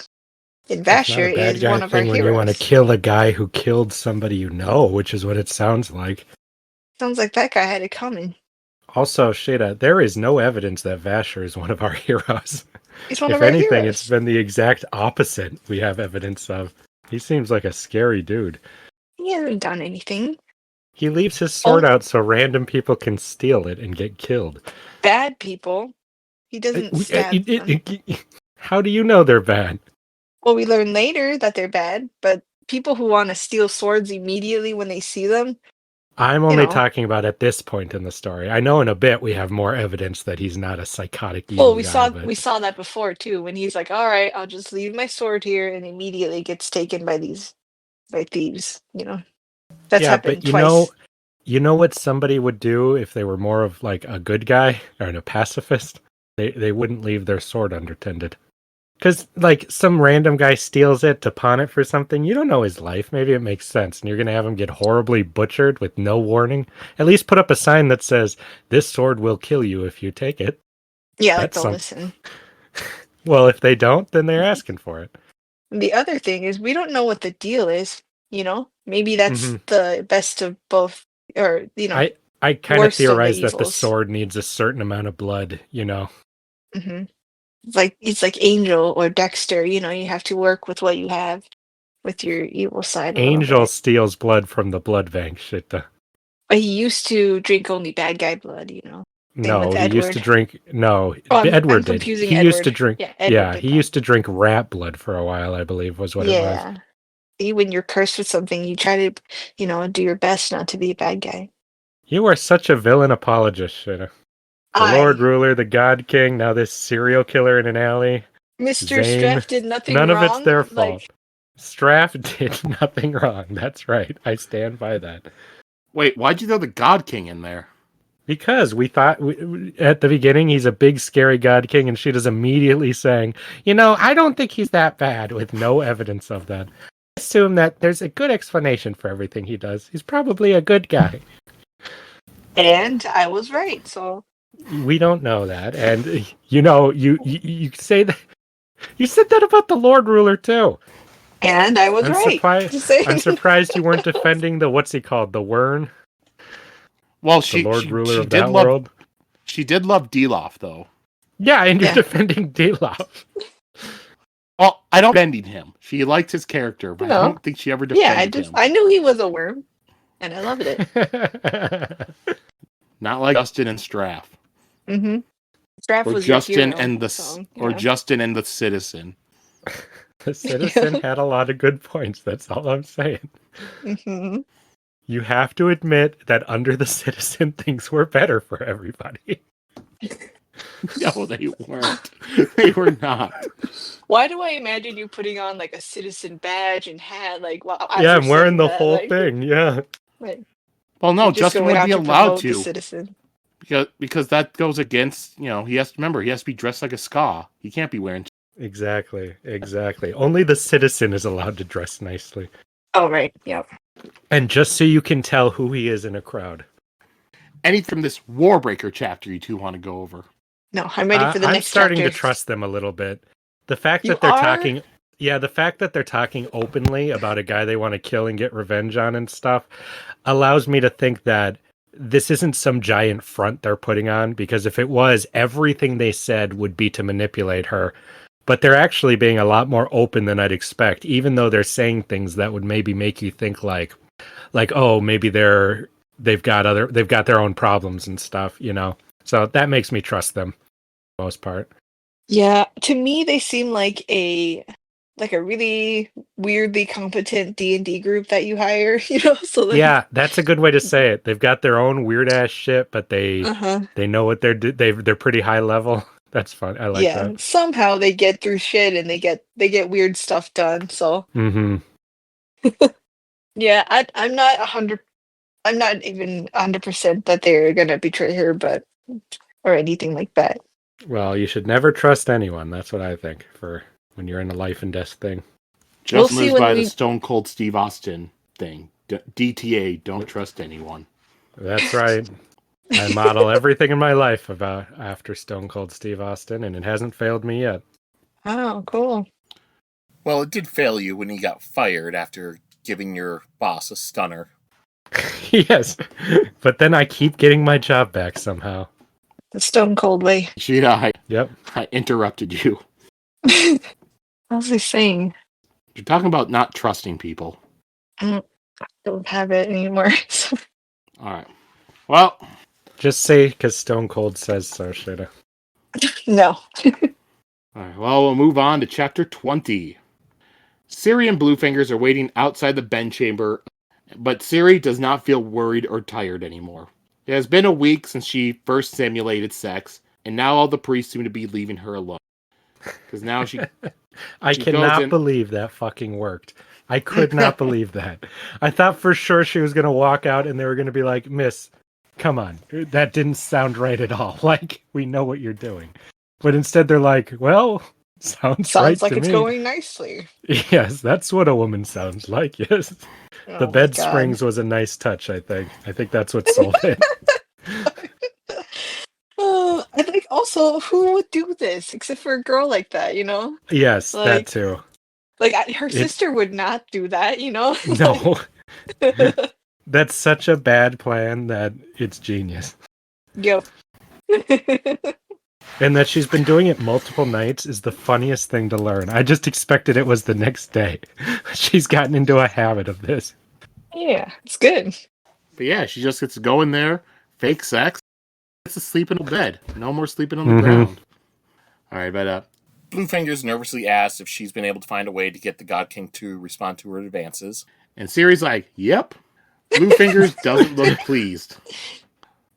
And Vasher is one of our heroes. When you want to kill a guy who killed somebody you know, which is what it sounds like. Sounds like that guy had it coming. Also, Sheta, there is no evidence that Vasher is one of our heroes. He's one If of our anything, heroes. it's been the exact opposite we have evidence of. He seems like a scary dude. He hasn't done anything. He leaves his sword out so random people can steal it and get killed. Bad people. He doesn't stab them. How do you know they're bad? Well, we learn later that they're bad, but people who want to steal swords immediately when they see them. I'm only talking about at this point in the story. I know in a bit we have more evidence that he's not a psychotic evil guy. We saw that before too, when he's like, "All right, I'll just leave my sword here," and immediately gets taken by thieves. That's happened twice. You know what somebody would do if they were more of like a good guy or a pacifist? They wouldn't leave their sword unattended. Because, like, some random guy steals it to pawn it for something. You don't know his life. Maybe it makes sense. And you're going to have him get horribly butchered with no warning. At least put up a sign that says, "This sword will kill you if you take it." Yeah, like they'll listen. Well, if they don't, then they're asking for it. And the other thing is, we don't know what the deal is. Maybe that's the best of both, or I kind of theorize that the sword needs a certain amount of blood. Mm-hmm. It's like Angel or Dexter. You have to work with what you have, with your evil side. Angel steals blood from the blood bank. Sheta. But he used to drink only bad guy blood. No, he used to drink. No, Edward did. He used to drink. Yeah, he used to drink rat blood for a while. I believe was what it was. Yeah, when you're cursed with something, you try to, do your best not to be a bad guy. You are such a villain apologist, Sheta. The Lord Ruler, the God King, now this serial killer in an alley. Mr. Straff did nothing wrong. None of it's their fault. Straff did nothing wrong. That's right. I stand by that. Wait, why'd you throw the God King in there? Because we thought at the beginning he's a big scary God King, and Sheta's immediately saying, I don't think he's that bad, with no evidence of that. I assume that there's a good explanation for everything he does. He's probably a good guy. And I was right, so... We don't know that, and you say that you said that about the Lord Ruler too, and I was right. I'm surprised you weren't defending the what's he called, the Wern. Well, the Lord Ruler of that world. She did love Delof, though. Yeah, and you're defending Delof. Well, I don't defending him. She liked his character, but I don't think she ever defended him. I knew he was a worm, and I loved it. Not like Justin and Straff. Mm-hmm. Straff or was Justin hero, and or Justin and the Citizen. The Citizen had a lot of good points. That's all I'm saying. Mm-hmm. You have to admit that under the Citizen, things were better for everybody. No, they weren't. They were not. Why do I imagine you putting on like a Citizen badge and hat? I'm wearing the whole thing. Yeah. Right. Well, no, Justin would be allowed to. Citizen. Because that goes against, he has to be dressed like a ska. He can't be wearing... Exactly. Only the Citizen is allowed to dress nicely. Oh, right. Yep. And just so you can tell who he is in a crowd. Any from this Warbreaker chapter you two want to go over? No, I'm ready for the next chapter. I'm starting to trust them a little bit. The fact that they're talking... Yeah, the fact that they're talking openly about a guy they want to kill and get revenge on and stuff allows me to think that this isn't some giant front they're putting on, because if it was, everything they said would be to manipulate her. But they're actually being a lot more open than I'd expect, even though they're saying things that would maybe make you think like, oh, maybe they've got their own problems and stuff, So that makes me trust them for the most part. Yeah, to me they seem like a really weirdly competent D&D group that you hire, Yeah, that's a good way to say it. They've got their own weird ass shit, but they know what they're pretty high level. That's fun. I like that. Yeah, somehow they get through shit and they get weird stuff done. So. Yeah, I'm not even 100% that they're gonna betray her, or anything like that. Well, you should never trust anyone. That's what I think for when you're in a life and death thing. Just lives by the Stone Cold Steve Austin thing. DTA, don't trust anyone. That's right. I model everything in my life after Stone Cold Steve Austin, and it hasn't failed me yet. Oh, cool. Well, it did fail you when you got fired after giving your boss a stunner. Yes, but then I keep getting my job back somehow. The stone cold way. Sheta, Yep. I interrupted you. What was I saying? You're talking about not trusting people. I don't have it anymore. All right. Well, Just say because Stone Cold says so, Sheta. No. all right. Well, we'll move on to chapter 20. Siri and Bluefingers are waiting outside the bed chamber, but Siri does not feel worried or tired anymore. It has been a week since she first simulated sex, and now all the priests seem to be leaving her alone. Because now I She goes cannot in- believe that fucking worked. I could not believe that. I thought for sure she was going to walk out and they were going to be like, Miss, come on. That didn't sound right at all. Like, we know what you're doing. But instead they're like, well, sounds right Sounds like to it's me. going nicely. Yes, that's what a woman sounds like, yes. Oh The my bed God. springs was a nice touch, I think. I think that's what sold it. I think also, who would do this except for a girl like that, you know? Yes, that Like, too. her sister would not do that, you know? No. That's such a bad plan that it's genius. Yep. And that she's been doing it multiple nights is the funniest thing to learn. I just expected it was the next day. She's gotten into a habit of this. Yeah, it's good. But yeah, she just gets to go in there, fake sex, gets to sleep in a bed. No more sleeping on the ground. All right, but Bluefingers nervously asks if she's been able to find a way to get the God King to respond to her advances. and Siri's like, "Yep." Bluefingers doesn't look pleased,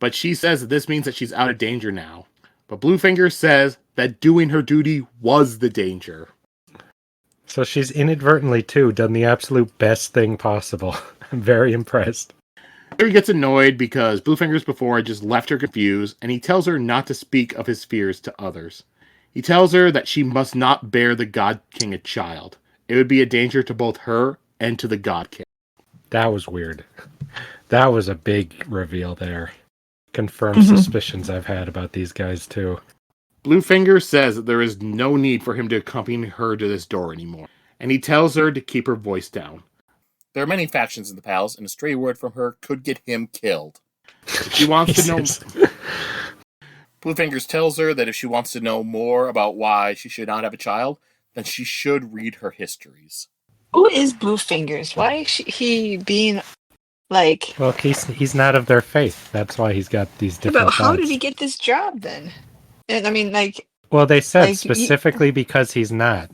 but she says that this means that she's out of danger now. But Bluefingers says that doing her duty was the danger. So she's inadvertently, too, done the absolute best thing possible. I'm very impressed. Siri gets annoyed because Bluefingers before had just left her confused, and he tells her not to speak of his fears to others. He tells her that she must not bear the God King a child. It would be a danger to both her and to the God King. That was weird. That was a big reveal there. Confirmed suspicions I've had about these guys, too. Bluefinger says that there is no need for him to accompany her to this door anymore, and he tells her to keep her voice down. There are many factions in the palace, and a stray word from her could get him killed. If she wants to know, Jesus. Bluefingers tells her that if she wants to know more about why she should not have a child, then she should read her histories. Who is Bluefingers? Why is he being like? Well, he's not of their faith. That's why he's got these different But how thoughts. did he get this job then? And I mean, like, Well, they said Like, specifically because he's not,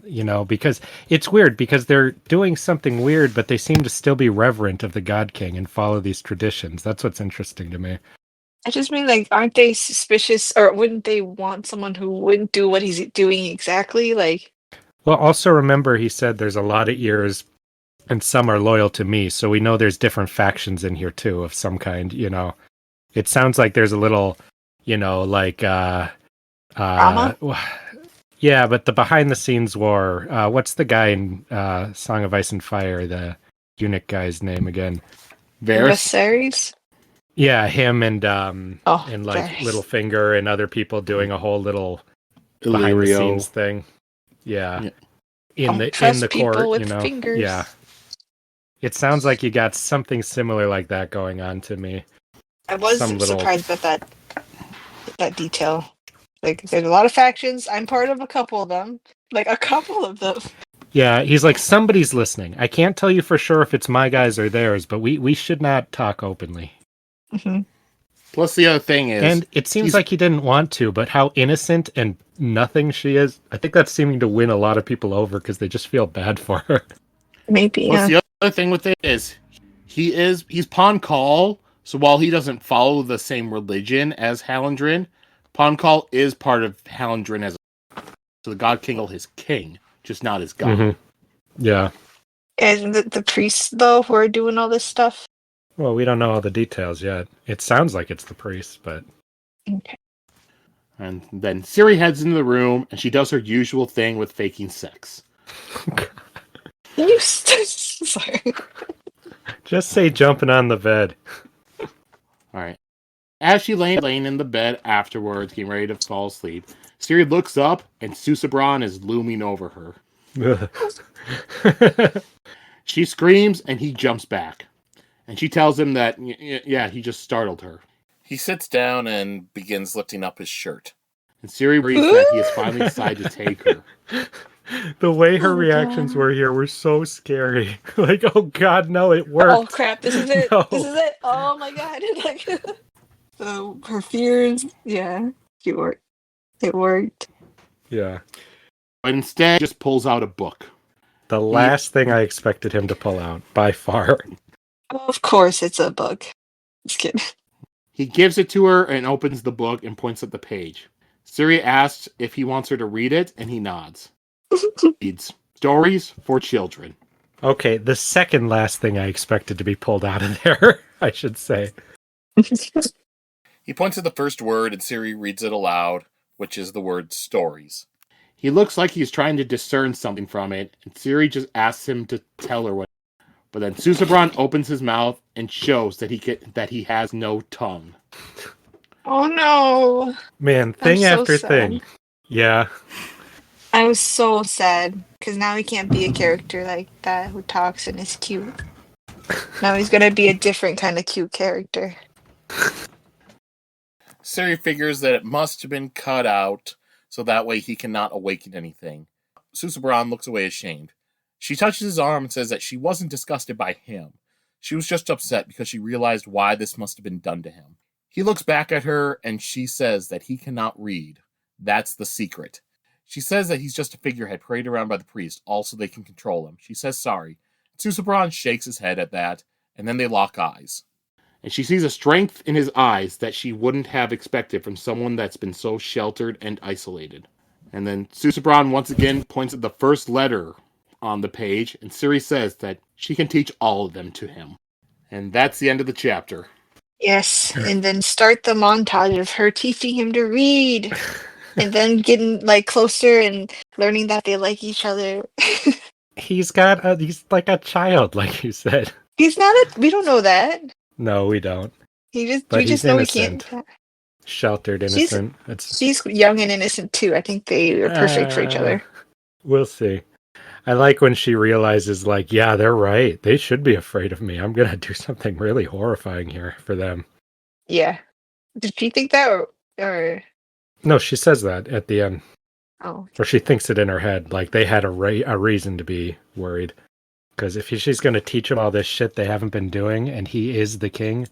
because it's weird because they're doing something weird, but they seem to still be reverent of the God King and follow these traditions. That's what's interesting to me. I just mean, like, aren't they suspicious, or wouldn't they want someone who wouldn't do what he's doing exactly? Like, Well, also remember he said there's a lot of ears and some are loyal to me, so we know there's different factions in here too of some kind, It sounds like there's a little, like Drama? Yeah, but the behind the scenes war, what's the guy in Song of Ice and Fire, the eunuch guy's name again? Varys, Viserys? Yeah, him and Oh, like Varys. Littlefinger and other people doing a whole little behind the Illyrio, scenes thing. Yeah. Yeah. In Don't the trust court, people with fingers. Yeah. It sounds like you got something similar like that going on to me. I was Some little- surprised about that detail. Like, there's a lot of factions. I'm part of a couple of them. Like, a couple of them. Yeah, he's like, somebody's listening. I can't tell you for sure if it's my guys or theirs, but we should not talk openly. Mm-hmm. Plus the other thing is, And it seems like he didn't want to, but how innocent and nothing she is, I think that's seeming to win a lot of people over because they just feel bad for her. Maybe, plus yeah. the other thing with it is, he's Pon Call, so while he doesn't follow the same religion as Hallandrin, Pon Call is part of Hallandrin as so the God King is his king, just not his god. Mhm. Yeah. And the priests, though, who are doing all this stuff? Well, we don't know all the details yet. It sounds like it's the priest, but Okay. And then Siri heads into the room, and she does her usual thing with faking sex. Can you sorry. just say jumping on the bed. All right. As she laying in the bed afterwards, getting ready to fall asleep, Siri looks up, and Susabran is looming over her. She screams, and he jumps back. And she tells him that, yeah, he just startled her. He sits down and begins lifting up his shirt. And Siri reads that he has finally decided to take her. The way her Oh, reactions God. were here were so scary. Like, oh God, no, it worked. Oh crap! This is it. No. This is it. Oh my God! Like, so her fears. Yeah, it worked. It worked. Yeah. But instead, just pulls out a book. The last thing I expected him to pull out, by far. Of course, it's a book. Just kidding. He gives it to her and opens the book and points at the page. Siri asks if he wants her to read it, and he nods. Reads, Stories for Children. Okay, the second last thing I expected to be pulled out of there, I should say. He points at the first word and Siri reads it aloud, which is the word stories. He looks like he's trying to discern something from it, and Siri just asks him to tell her what. But then Susebron opens his mouth and shows that he has no tongue. Oh no! Man, I'm thing so after sad. thing. Yeah. I was so sad because now he can't be a character like that who talks and is cute. Now he's gonna be a different kind of cute character. Siri figures that it must have been cut out so that way he cannot awaken anything. Susebron looks away ashamed. She touches his arm and says that she wasn't disgusted by him. She was just upset because she realized why this must have been done to him. He looks back at her and she says that he cannot read. That's the secret. She says that he's just a figurehead paraded around by the priest, all so they can control him. She says sorry. Susebron shakes his head at that, and then they lock eyes. And she sees a strength in his eyes that she wouldn't have expected from someone that's been so sheltered and isolated. And then Susebron once again points at the first letter on the page, and Siri says that she can teach all of them to him. And that's the end of the chapter. Yes, and then start the montage of her teaching him to read, and then getting like closer and learning that they like each other. He's like a child, like you said. He's not a. We don't know that. No, we don't. But But we he's just know innocent. he can't. Sheltered, She's- innocent. It's She's young and innocent too. I think they are perfect for each other. We'll see. I like when she realizes, like, yeah, they're right. They should be afraid of me. I'm going to do something really horrifying here for them. Yeah. Did she think that, or No, she says that at the end. oh, Or she thinks it in her head. Like, they had a reason to be worried. Because if she's going to teach them all this shit they haven't been doing, and he is the king,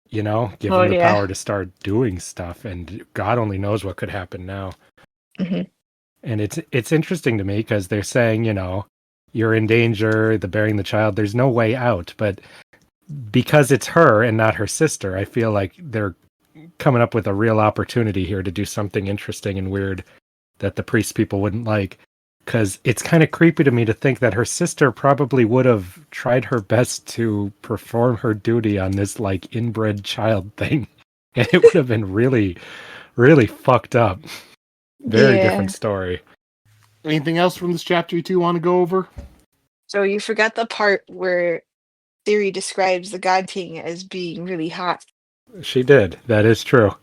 you know, give him the power to start doing stuff. And God only knows what could happen now. Mm-hmm. And it's interesting to me because they're saying, you know, you're in danger, the bearing the child, there's no way out. But because it's her and not her sister, I feel like they're coming up with a real opportunity here to do something interesting and weird that the priest people wouldn't like. Because it's kind of creepy to me to think that her sister probably would have tried her best to perform her duty on this, like, inbred child thing. And it would have been really, really fucked up. Very different story. Anything else from this chapter you two want to go over? So you forgot the part where Siri describes the God King as being really hot. She did. That is true.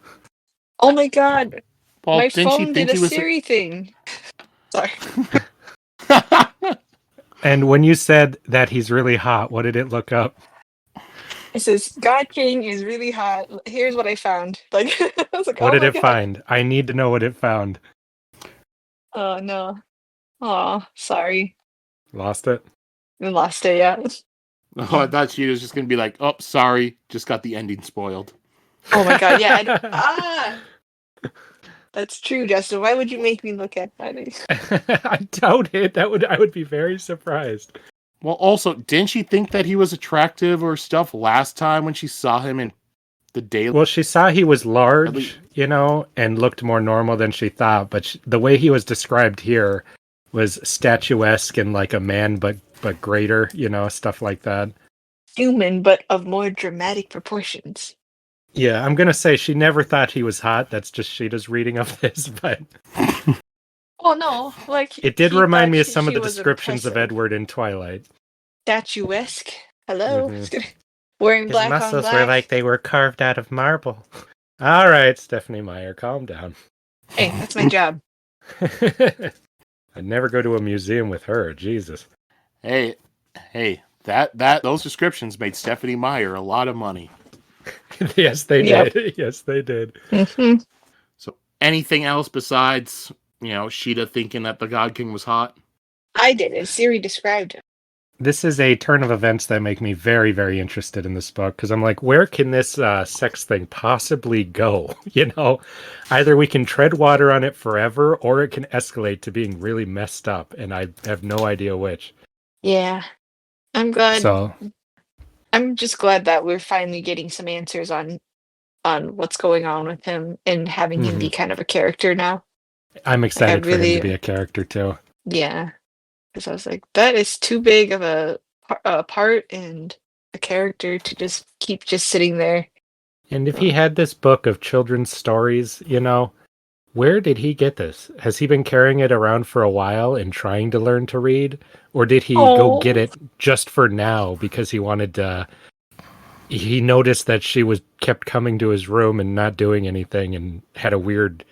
Oh my God! Paul, My didn't she phone think did he a was Siri thing. Sorry. And when you said that he's really hot, what did it look up? It says God King is really hot. Here's what I found. Like I was like, What oh did my it God. find? I need to know what it found. Oh no. Oh, sorry. Lost it? We lost it. Yeah. Oh, I thought she was just going to be like, oh, sorry, just got the ending spoiled. Oh my God. Yeah. That's true, Justin. Why would you make me look at that? I doubt it. I would be very surprised. Well, also, didn't she think that he was attractive or stuff last time when she saw him in the daylight? Well, she saw he was large, you know, and looked more normal than she thought. But the way he was described here was statuesque and like a man, but greater, you know, stuff like that. Human, but of more dramatic proportions. Yeah, I'm going to say she never thought he was hot. That's just Sheta's reading of this, but... Oh, no. Like, it did remind me of some of she the was descriptions of impressive. Edward in Twilight. Statuesque. Hello? Mhm. Wearing His black on muscles black. were like they were carved out of marble. All right, Stephanie Meyer, calm down. Hey, that's my job. I'd never go to a museum with her. Jesus. Hey, Those descriptions made Stephanie Meyer a lot of money. Yes, they Yep. did. Yes, they did. Mm-hmm. So anything else besides, Sheta thinking that the God King was hot? I did it. Siri described him. This is a turn of events that make me very, very interested in this book because I'm like, where can this sex thing possibly go? Either we can tread water on it forever or it can escalate to being really messed up, and I have no idea which. Yeah. I'm glad. So I'm just glad that we're finally getting some answers on what's going on with him and having him be kind of a character now. I'm excited for him to really- be a character too. Yeah. Because I was like, that is too big of a part and a character to just keep just sitting there. And if he had this book of children's stories, where did he get this? Has he been carrying it around for a while and trying to learn to read? Or did he go get it just for now because he wanted to... He noticed that she kept coming to his room and not doing anything and had a weird...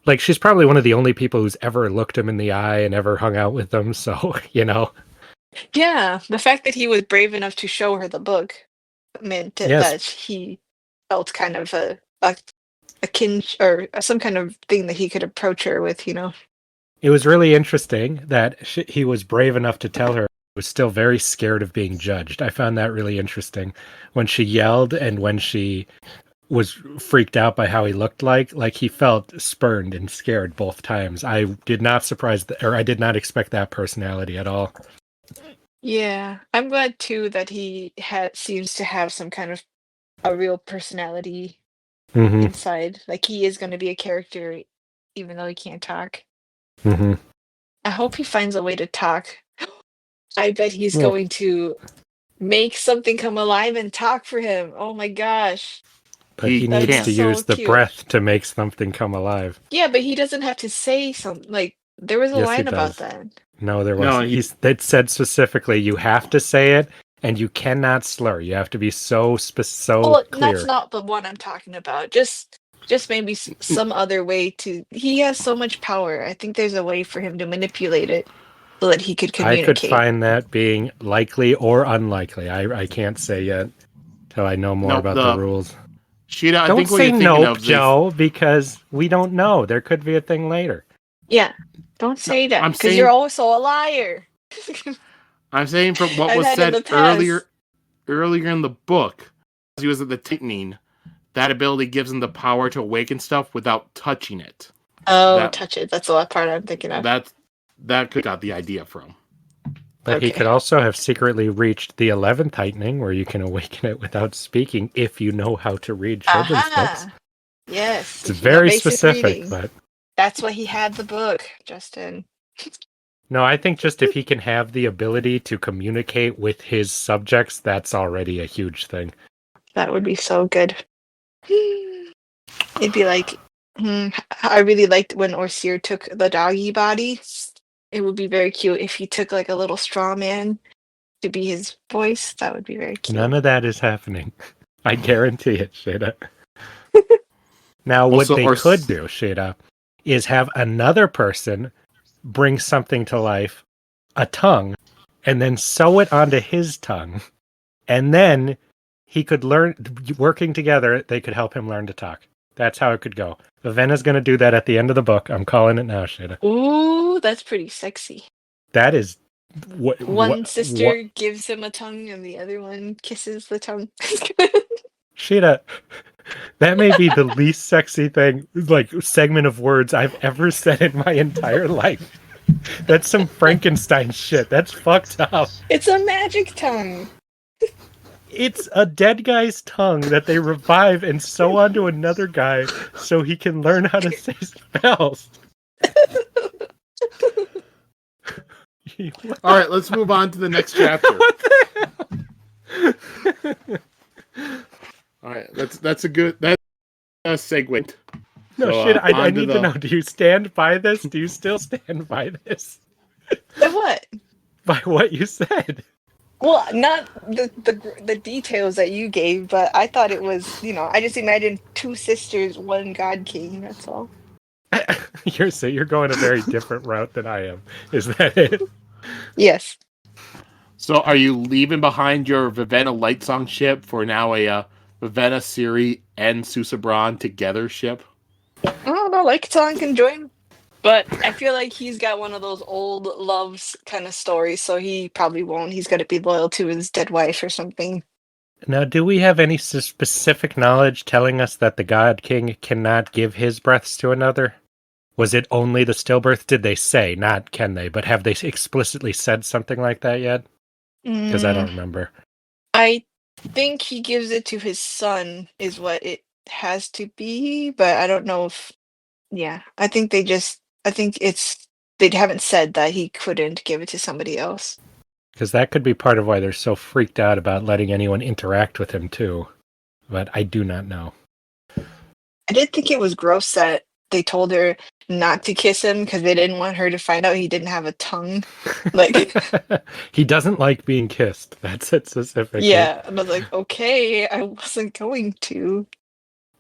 Like, she's probably one of the only people who's ever looked him in the eye and ever hung out with him, so, Yeah, the fact that he was brave enough to show her the book meant that he felt kind of a kin or some kind of thing that he could approach her with, It was really interesting that he was brave enough to tell her he was still very scared of being judged. I found that really interesting when she yelled and when she was freaked out by how he looked like he felt spurned and scared both times. I did not I did not expect that personality at all. Yeah, I'm glad too that he seems to have some kind of a real personality Mm-hmm. inside. Like he is going to be a character, even though he can't talk. Mm-hmm. I hope he finds a way to talk. I bet he's going to make something come alive and talk for him. Oh my gosh. But he That'd needs be to so use the cute. breath to make something come alive. Yeah, but he doesn't have to say something. Like there was a Yes, he line about does. that. No, there No, wasn't. It said specifically you have to say it and you cannot slur. You have to be so Well, clear. that's not the one I'm talking about. Just maybe some other way to. He has so much power. I think there's a way for him to manipulate it so that he could I communicate. could find that being likely or unlikely. I can't say yet till I know more about the rules. Sheta, I Don't think what say you're thinking nope, of Joe, because we don't know. There could be a thing later. Yeah, don't say that I'm because saying- you're also a liar. I'm saying from what I've was had in said the past. earlier in the book, as he was at the tightening, that ability gives him the power to awaken stuff without touching it. Oh, touch it. That's the part I'm thinking of. That could got the idea from. But he Okay. could also have secretly reached the 11th tightening where you can awaken it without speaking if you know how to read children's books. Yes. It's if you know very basic specific, reading. but That's why he had the book, Justin. no, I think just if he can have the ability to communicate with his subjects, that's already a huge thing. That would be so good. It'd be like, I really liked when Orsier took the doggy body. It would be very cute if he took like a little straw man to be his voice. That would be very cute. None of that is happening. I guarantee it, Sheta. Now, what Also, they could do, Sheta, is have another person bring something to life, a tongue, and then sew it onto his tongue. And then he could learn, working together, they could help him learn to talk. That's how it could go. Vivenna's going to do that at the end of the book. I'm calling it now, Sheta. Ooh, that's pretty sexy. That is... One sister gives him a tongue and the other one kisses the tongue. Sheta, that may be the least sexy thing, segment of words I've ever said in my entire life. That's some Frankenstein shit. That's fucked up. It's a magic tongue. It's a dead guy's tongue that they revive and sew onto another guy so he can learn how to say spells. All right, let's move on to the next chapter. What the hell? All right, that's a segue. No, shit, I need to know, do you stand by this? Do you still stand by this? By what? By what you said. Well, not the details that you gave, but I thought it was, I just imagined two sisters, one god king, that's all. You're going a very different route than I am. Is that it? Yes. So are you leaving behind your Vivenna Lightsong ship for now a Vivenna, Siri, and Susabran together ship? Oh, no, like Talon can join. But I feel like he's got one of those old loves kind of stories, so he probably won't. He's got to be loyal to his dead wife or something. Now, do we have any specific knowledge telling us that the God King cannot give his breaths to another? Was it only the stillbirth? Did they say, not can they, but have they explicitly said something like that yet? Because I don't Mm, remember. I think he gives it to his son, is what it has to be, but I don't know if. Yeah, I think they haven't said that he couldn't give it to somebody else. Because that could be part of why they're so freaked out about letting anyone interact with him, too. But I do not know. I did think it was gross that they told her not to kiss him because they didn't want her to find out he didn't have a tongue. Like, He doesn't like being kissed. That's it specifically. yeah, and I was like, okay, I wasn't going to.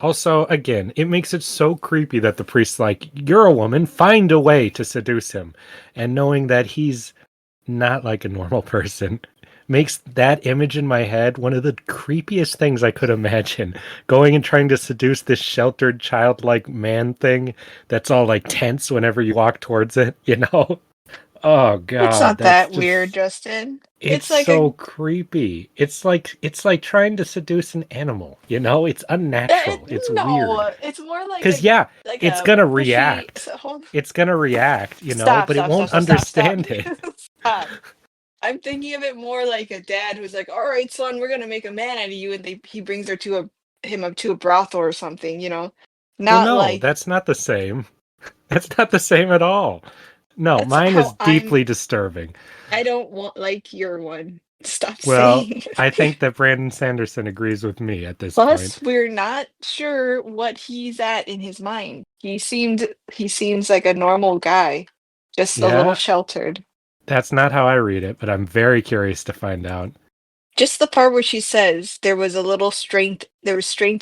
Also, again, it makes it so creepy that the priest's like, you're a woman, find a way to seduce him. And knowing that he's not like a normal person makes that image in my head one of the creepiest things I could imagine. Going and trying to seduce this sheltered, childlike man thing that's all like tense whenever you walk towards it, you know? Oh It's god, not that's that just weird, Justin. it's It's like so creepy. It's like trying to seduce an animal, you know? It's unnatural. It's weird. no, it's more like Cuz yeah, like it's a going to pushy. react. So, hold, It's going to react, you know, stop, but it stop, stop, won't stop, stop, stop, understand it. stop. I'm thinking of it more like a dad who's like, "All right, son, we're gonna make a man out of you," and he brings her to him up to a brothel or something, you know, Well, not no, like that's not the same. That's not the same at all. No, that's mine is how I'm. deeply disturbing. I don't want like your one. Stop Well, saying. I think that Brandon Sanderson agrees with me at this point. Plus, we're not sure what he's at in his mind. He seems like a normal guy, just a little Yeah, sheltered. that's not how I read it, but I'm very curious to find out. Just the part where she says there was strength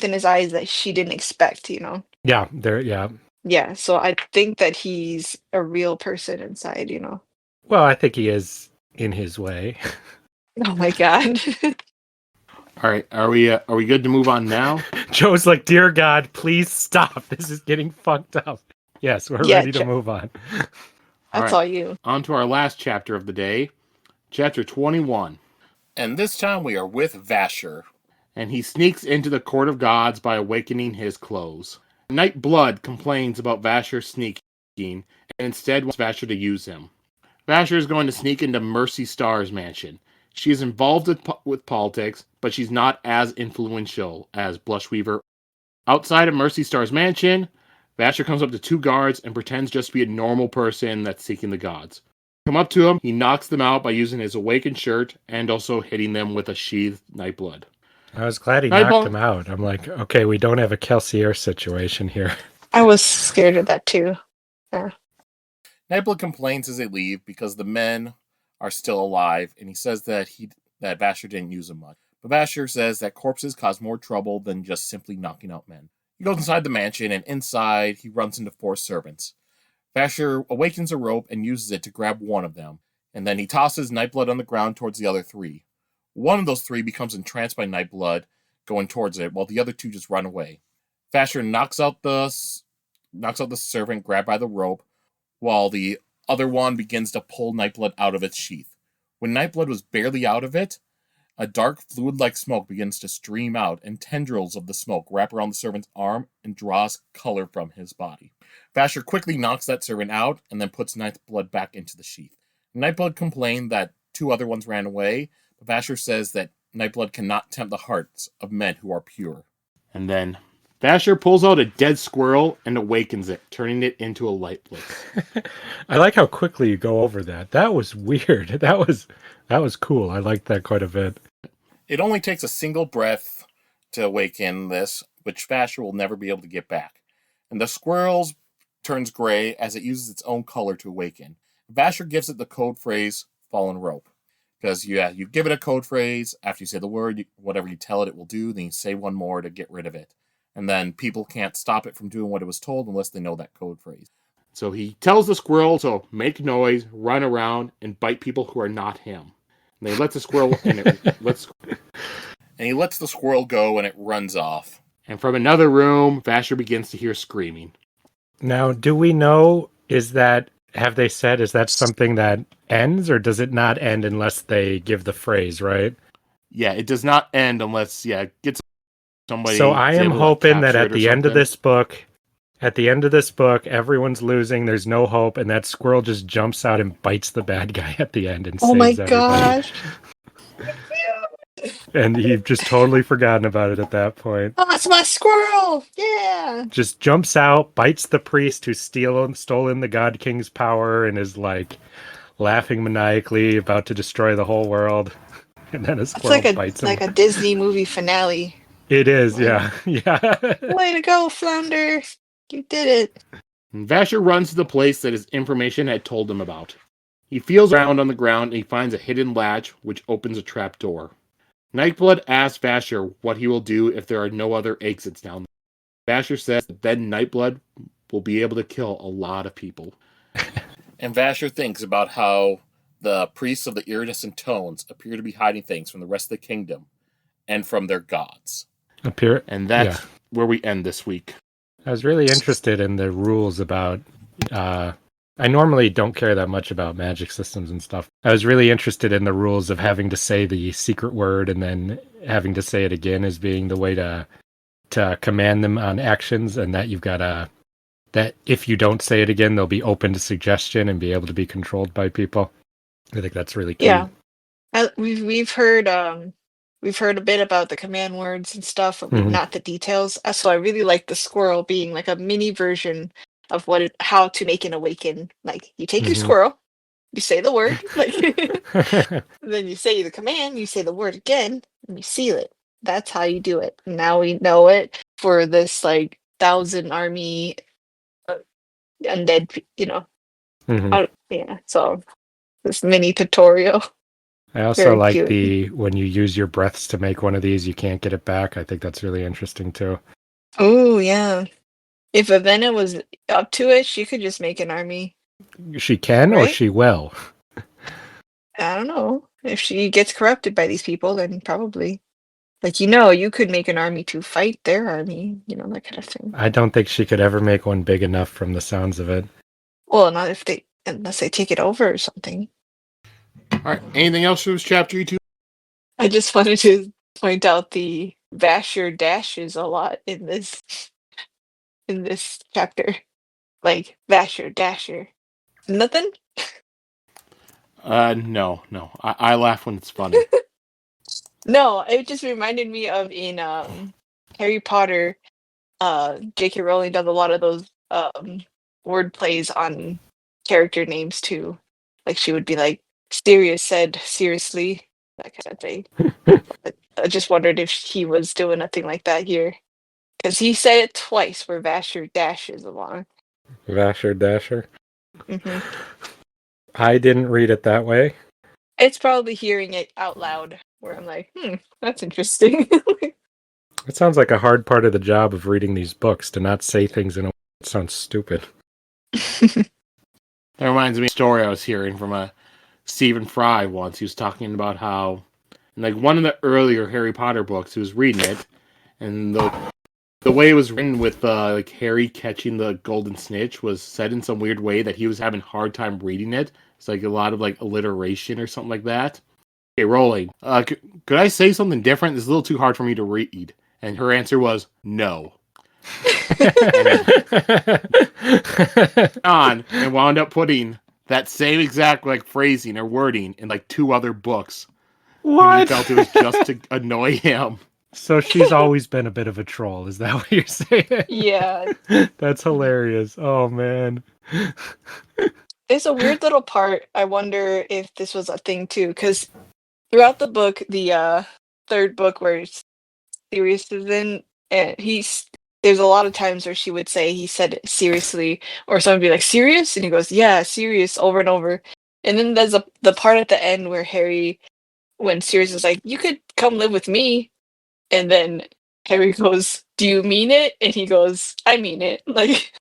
in his eyes that she didn't expect, you know? Yeah. Yeah, so I think that he's a real person inside, you know? Well, I think he is in his way. Oh my god. All right, are we good to move on now? Joe's like, "Dear God, please stop. This is getting fucked up." Yes, we're Yeah, ready to move on. All that's right, all you. on to our last chapter of the day, chapter 21. And this time we are with Vasher, and he sneaks into the court of gods by awakening his clothes. Nightblood complains about Vasher sneaking, and instead wants Vasher to use him. Vasher is going to sneak into Mercy Star's mansion. She is involved with politics, but she's not as influential as Blushweaver. Outside of Mercy Star's mansion, Vasher comes up to two guards and pretends just to be a normal person that's seeking the gods. Come up to him, he knocks them out by using his awakened shirt and also hitting them with a sheathed Nightblood. I was glad he knocked him out. I'm like, okay, we don't have a Kelsier situation here. I was scared of that too. Yeah. Nightblood complains as they leave because the men are still alive, and he says that Vasher didn't use them much. But Vasher says that corpses cause more trouble than just simply knocking out men. He goes inside the mansion, and inside he runs into four servants. Vasher awakens a rope and uses it to grab one of them, and then he tosses Nightblood on the ground towards the other three. One of those three becomes entranced by Nightblood, going towards it, while the other two just run away. Vasher knocks out the servant grabbed by the rope, while the other one begins to pull Nightblood out of its sheath. When Nightblood was barely out of it, a dark fluid-like smoke begins to stream out, and tendrils of the smoke wrap around the servant's arm and draws color from his body. Vasher quickly knocks that servant out, and then puts Nightblood back into the sheath. Nightblood complained that two other ones ran away, but Vasher says that Nightblood cannot tempt the hearts of men who are pure. And then Vasher pulls out a dead squirrel and awakens it, turning it into a light blitz. I like how quickly you go over that. That was weird. That was cool. I liked that quite a bit. It only takes a single breath to awaken this, which Vasher will never be able to get back. And the squirrel turns gray as it uses its own color to awaken. Vasher gives it the code phrase, fallen rope. Because, you give it a code phrase, after you say the word, whatever you tell it, it will do, then you say one more to get rid of it. And then people can't stop it from doing what it was told unless they know that code phrase. So he tells the squirrel to make noise, run around, and bite people who are not him. And he lets the squirrel And he lets the squirrel go and it runs off. And from another room, Vasher begins to hear screaming. Now, do we know, have they said, is that something that ends, or does it not end unless they give the phrase, right? Yeah, it does not end unless, it gets somebody. So I am able to hoping that capture at it or the end of something. this book, everyone's losing, there's no hope, and that squirrel just jumps out and bites the bad guy at the end and Oh my saves everybody. gosh. And you've just totally forgotten about it at that point. Oh, it's my squirrel! Yeah! Just jumps out, bites the priest who stolen the God King's power, and is like laughing maniacally, about to destroy the whole world. And then a squirrel bites him. It's like a Disney movie finale. It is, yeah. Yeah. Way to go, Flounder! You did it. And Vasher runs to the place that his information had told him about. He feels around on the ground and he finds a hidden latch which opens a trap door. Nightblood asks Vasher what he will do if there are no other exits down there. Vasher says that then Nightblood will be able to kill a lot of people. And Vasher thinks about how the priests of the iridescent tones appear to be hiding things from the rest of the kingdom and from their gods. And that's where we end this week. I was really interested in the rules about I normally don't care that much about magic systems and stuff. I was really interested in the rules of having to say the secret word and then having to say it again as being the way to command them on actions, and that you've got that if you don't say it again, they'll be open to suggestion and be able to be controlled by people. I think that's really key. Yeah. We've heard a bit about the command words and stuff, but not the details. So I really like the squirrel being like a mini version of how to make an awaken. Like, you take your squirrel, you say the word, like then you say the command, you say the word again, and you seal it. That's how you do it. Now we know it for this like 1,000 army undead, so this mini tutorial. I also like when you use your breaths to make one of these, you can't get it back. I think that's really interesting too. Oh yeah. If Vivenna was up to it, she could just make an army. She can, right? Or she will? I don't know. If she gets corrupted by these people, then probably. Like, you could make an army to fight their army, that kind of thing. I don't think she could ever make one big enough from the sounds of it. Well, not unless they take it over or something. All right. Anything else for this chapter, you two? I just wanted to point out the Vasher dashes a lot in this chapter. Like, Vasher, Dasher. Nothing? No. I laugh when it's funny. No, it just reminded me of in Harry Potter, J.K. Rowling does a lot of those word plays on character names too. Like, she would be like, Sirius said seriously, that kind of thing. I just wondered if he was doing a thing like that here. Because he said it twice where Vasher dashes along. Vasher Dasher? Mm-hmm. I didn't read it that way. It's probably hearing it out loud where I'm like, that's interesting. It sounds like a hard part of the job of reading these books, to not say things in a way that sounds stupid. That reminds me of a story I was hearing from Stephen Fry once. He was talking about how, in like one of the earlier Harry Potter books, he was reading it, and the way it was written with like Harry catching the golden snitch was said in some weird way that he was having a hard time reading it. It's like a lot of like alliteration or something like that. Okay, Rowling, could I say something different? It's a little too hard for me to read. And her answer was no. On and wound up putting that same exact like phrasing or wording in like 2 other books. What? He felt it was just to annoy him. So she's always been a bit of a troll, is that what you're saying? Yeah. That's hilarious. Oh, man. There's a weird little part. I wonder if this was a thing, too, because throughout the book, the third book where Sirius is in, and there's a lot of times where she would say he said it seriously, or someone would be like, serious? And he goes, yeah, serious, over and over. And then there's the part at the end where when Sirius is like, you could come live with me. And then Harry goes, do you mean it? And he goes, I mean it. Like,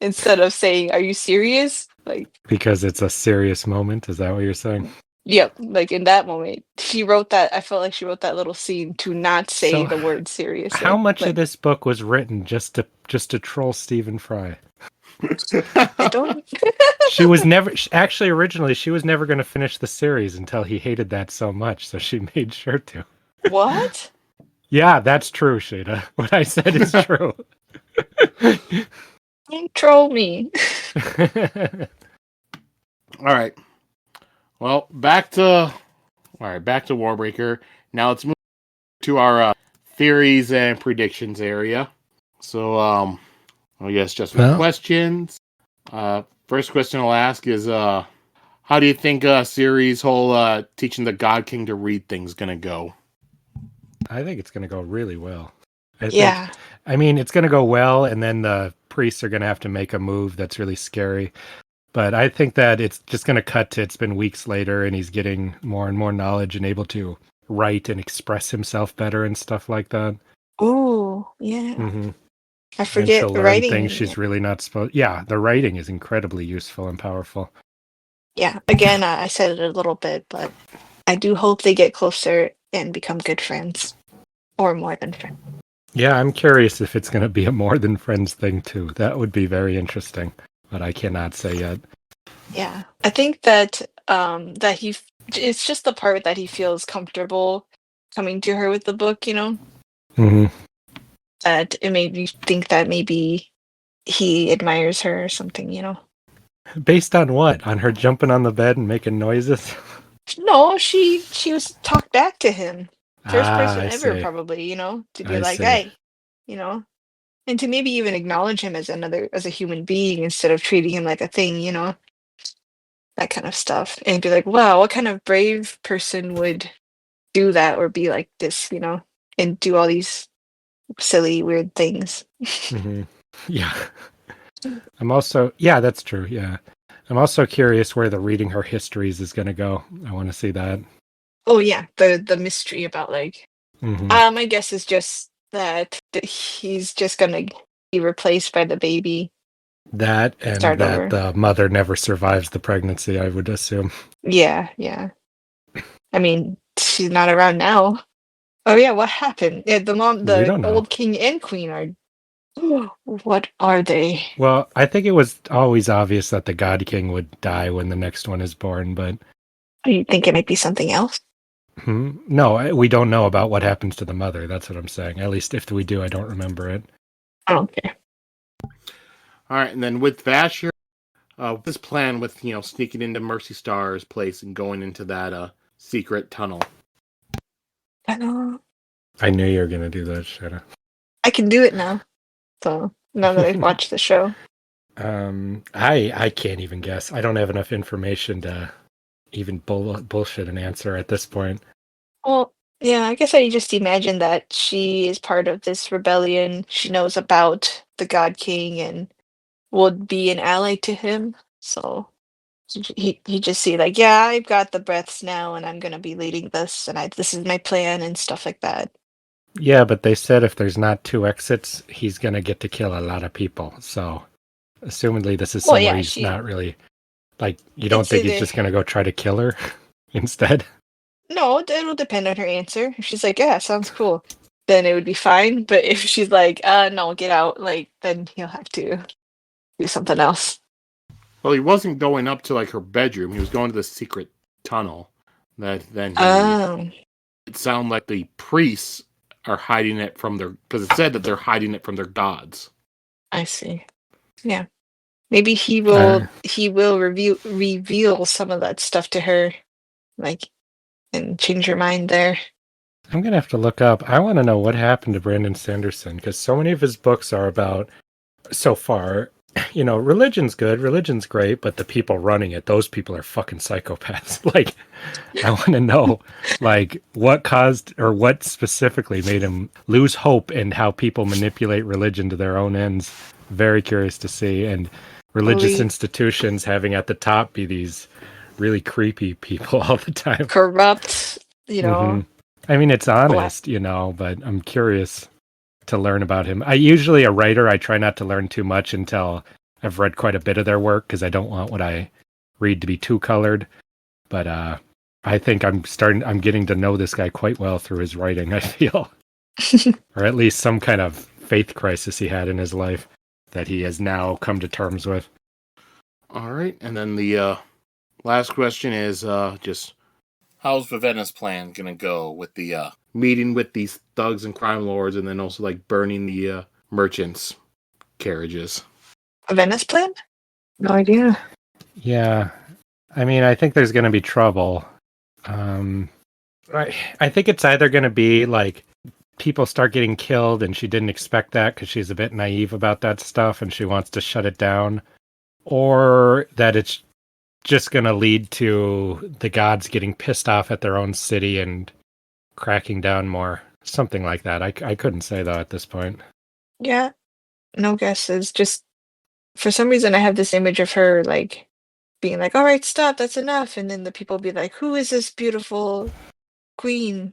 instead of saying, are you serious? Like, because it's a serious moment. Is that what you're saying? Yep, like in that moment, she wrote that. I felt like she wrote that little scene to not say So, the word how seriously. much of Like, this book was written just to troll Stephen Fry? I don't. She was never actually originally she was never going to finish the series until he hated that so much, so she made sure to. What? Yeah, that's true, Sheta. What I said is true. Don't troll me. All right. Well, back to Warbreaker. Now let's move to our theories and predictions area. So, I guess just some questions. First question I'll ask is, how do you think Siri's whole teaching the God King to read things gonna go? I think it's going to go really well. Yeah. I mean, it's going to go well, and then the priests are going to have to make a move that's really scary. But I think that it's just going to cut to it's been weeks later, and he's getting more and more knowledge and able to write and express himself better and stuff like that. Ooh, yeah. Mm-hmm. I And forget she'll the learn writing. things she's really not supposed. Yeah, the writing is incredibly useful and powerful. Yeah. Again, I said it a little bit, but I do hope they get closer and become good friends, or more than friends. Yeah, I'm curious if it's going to be a more than friends thing too. That would be very interesting, but I cannot say yet. Yeah, I think that it's just the part that he feels comfortable coming to her with the book, Mm-hmm. that it made me think that maybe he admires her or something. Based on what? On her jumping on the bed and making noises? No, she was talked back to him. First person I ever, see. probably, to be I like, see. hey, you know, and to maybe even acknowledge him as a human being instead of treating him like a thing, that kind of stuff. And be like, wow, what kind of brave person would do that or be like this, and do all these silly, weird things. Mm-hmm. Yeah. Yeah, that's true. Yeah. I'm also curious where the reading her histories is going to go. I want to see that. Oh yeah, the mystery about like, Mm-hmm. my guess is just that he's just gonna be replaced by the baby. That and Start that over. the mother never survives the pregnancy, I would assume. Yeah, yeah. I mean, she's not around now. Oh yeah, what happened? Yeah, We the don't know. old king and queen are. What are they? Well, I think it was always obvious that the God King would die when the next one is born, but Are you think it might be something else? no, we don't know about what happens to the mother. That's what I'm saying. At least if we do, I don't remember it. I don't care. All right, and then with Vasher, this plan with sneaking into Mercy Star's place and going into that secret tunnel. I know. I knew you were going to do that, Sheta. I can do it now. So now that I've watched the show. I can't even guess. I don't have enough information to even bullshit an answer at this point. Well, yeah, I guess I just imagine that she is part of this rebellion. She knows about the God King and would be an ally to him. So he just see like, yeah, I've got the breaths now, and I'm gonna be leading this, and this is my plan and stuff like that. Yeah, but they said if there's not 2 exits, he's gonna get to kill a lot of people. So, assumedly, this is Well, somewhere yeah, he's she. not really like. You don't It's think he's either just gonna go try to kill her instead? no, it'll depend on her answer. If she's like, yeah, sounds cool, then it would be fine. But if she's like, no, get out, like, then he'll have to do something else. Well, he wasn't going up to like her bedroom. He was going to the secret tunnel. That then Oh, it sounded like the priests are hiding it from their because it said that they're hiding it from their gods. I see. Yeah. Maybe he Uh, will reveal some of that stuff to her, like, and change her mind there. I'm gonna have to look up. I want to know what happened to Brandon Sanderson because so many of his books are about so far. Religion's good, religion's great, but the people running it, those people are fucking psychopaths. Like, I want to know, like, what caused or what specifically made him lose hope and how people manipulate religion to their own ends. Very curious to see. And religious Really institutions having at the top be these really creepy people all the time. corrupt, hmm I mean, it's honest, but I'm curious to learn about him. A writer, I try not to learn too much until I've read quite a bit of their work because I don't want what I read to be too colored. But I think I'm getting to know this guy quite well through his writing, I feel. Or at least some kind of faith crisis he had in his life that he has now come to terms with. All right, and then the last question is just how's Vivenna's plan gonna go with the meeting with these thugs and crime lords, and then also like burning the merchants' carriages? A Venice plan? No idea. Yeah. I mean, I think there's going to be trouble. I think it's either going to be like people start getting killed and she didn't expect that because she's a bit naive about that stuff and she wants to shut it down, or that it's just going to lead to the gods getting pissed off at their own city and cracking down more. Something like that. I couldn't say, though, at this point. Yeah, no guesses. Just for some reason, I have this image of her like being like, "All right, stop, that's enough," and then the people be like, "Who is this beautiful queen?"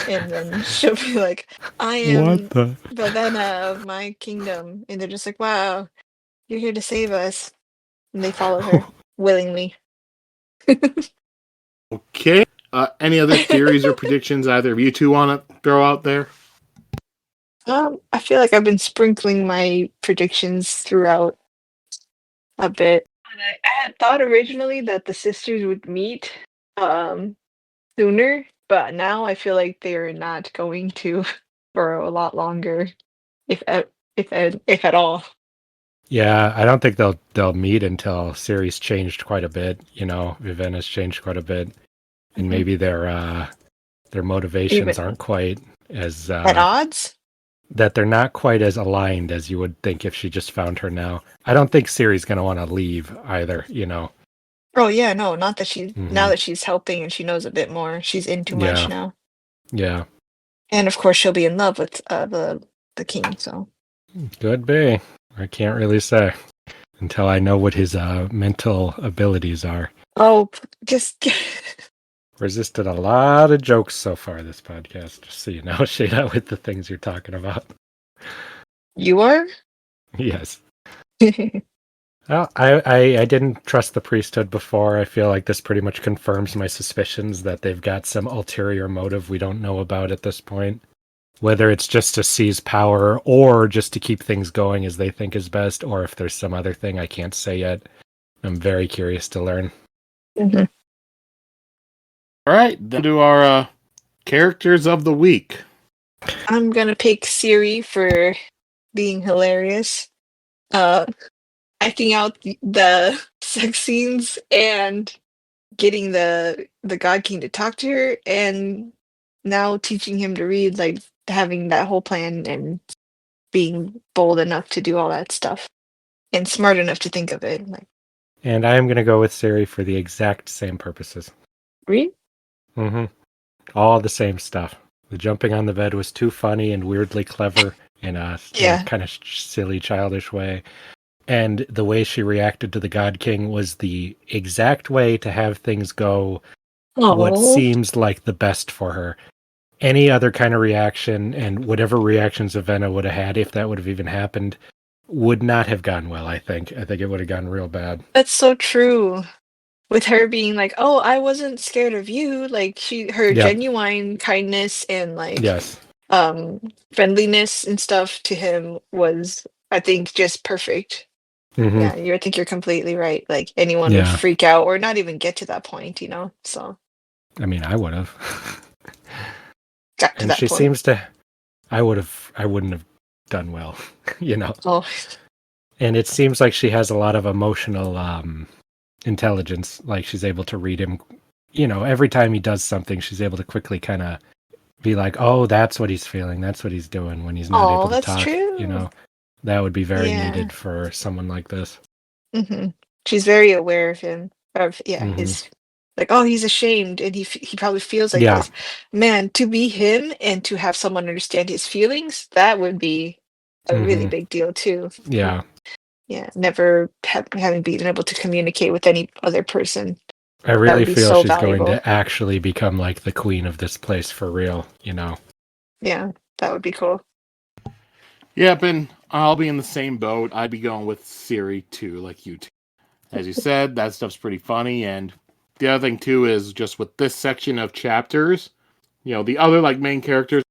And then she'll be like, "I am Vivenna of my kingdom," and they're just like, "Wow, you're here to save us," and they follow her willingly. Okay. Any other theories or predictions either of you two want to throw out there? I feel like I've been sprinkling my predictions throughout a bit. And I had thought originally that the sisters would meet sooner, but now I feel like they're not going to for a lot longer, if at all. Yeah, I don't think they'll meet until Siri's changed quite a bit. Vivenna's changed quite a bit, and maybe their motivations Even aren't quite as at odds. that they're not quite as aligned as you would think if she just found her now. I don't think Siri's going to want to leave either. Oh yeah, no, not that she's now Mhm. that she's helping and she knows a bit more. She's in too much Yeah, now, yeah, and of course she'll be in love with the king. So could be. I can't really say until I know what his mental abilities are. oh, just Resisted a lot of jokes so far this podcast, just so you know, Sheta, with the things you're talking about. you are. Yes. Well, I didn't trust the priesthood before. I feel like this pretty much confirms my suspicions that they've got some ulterior motive we don't know about at this point. Whether it's just to seize power or just to keep things going as they think is best, or if there's some other thing I can't say yet. I'm very curious to learn. Mhm. All right, then to our characters of the week. I'm gonna pick Siri for being hilarious. Acting out the sex scenes and getting the God King to talk to her, and now teaching him to read, like having that whole plan and being bold enough to do all that stuff and smart enough to think of it. Like, And I am going to go with Siri for the exact same purposes. read? Mm-hmm. All the same stuff. The jumping on the bed was too funny and weirdly clever in a Yeah. kind of silly, childish way. And the way she reacted to the God King was the exact way to have things go what Oh, seems like the best for her. Any other kind of reaction and whatever reactions Vivenna would have had, if that would have even happened, would not have gone well, I think. I think it would have gone real bad. that's so true. With her being like, "Oh, I wasn't scared of you," like her Yep. genuine kindness and like Yes. friendliness and stuff to him was, I think, just perfect. Mm-hmm. Yeah, I think you're completely right. Like anyone would Yeah. freak out or not even get to that point. So I mean, I would have. got to And that she point. seems to. I wouldn't have done well, Oh, And it seems like she has a lot of emotional intelligence. Like she's able to read him. Every time he does something, she's able to quickly kind of be like, "Oh, that's what he's feeling. That's what he's doing when he's not able to that's talk." true. That would be very Yeah. needed for someone like this. hmm She's very aware of him. Mhm. His like, oh, he's ashamed, and he probably feels like Yeah. this. Man, to be him and to have someone understand his feelings, that would be a really Mhm. big deal too. Yeah. Yeah, never having been able to communicate with any other person. I That really would be feel so she's going valuable. to actually become like the queen of this place for real. Yeah, that would be cool. Yep, and I'll be in the same boat. I'd be going with Siri too, like you two. As you said, that stuff's pretty funny, and the other thing too is just with this section of chapters, the other main characters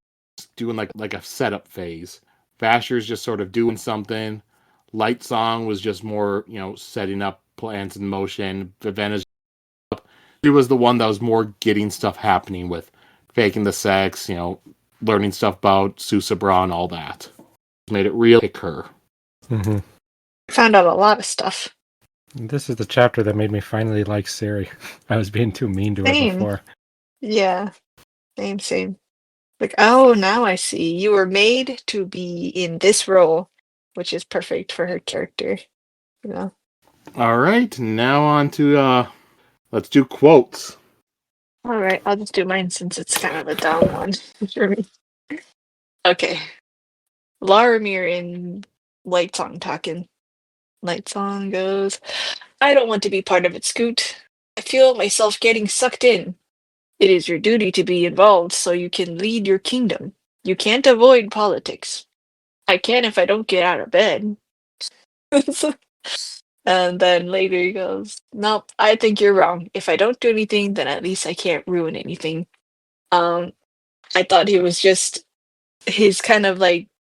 doing like a setup phase. Vasher's just sort of doing something. Light Song was just more, setting up plans in motion. Vivenna's she was the one that was more getting stuff happening with faking the sex, learning stuff about Susabra and all that. Made it real pick her. Mm-hmm. Found out a lot of stuff. This is the chapter that made me finally like Siri. I was being too mean to her before. Yeah. Same. Like, oh, now I see. You were made to be in this role, which is perfect for her character. All right, now on to let's do quotes. All right, I'll just do mine since it's kind of a down one for me. Okay. Laramir in Light Song talking. Light Song goes, I don't want to be part of it, Scoot. I feel myself getting sucked in. It is your duty to be involved so you can lead your kingdom. You can't avoid politics. I can if I don't get out of bed. And then later he goes, nope, I think you're wrong. If I don't do anything, then at least I can't ruin anything. I thought he was just his kind of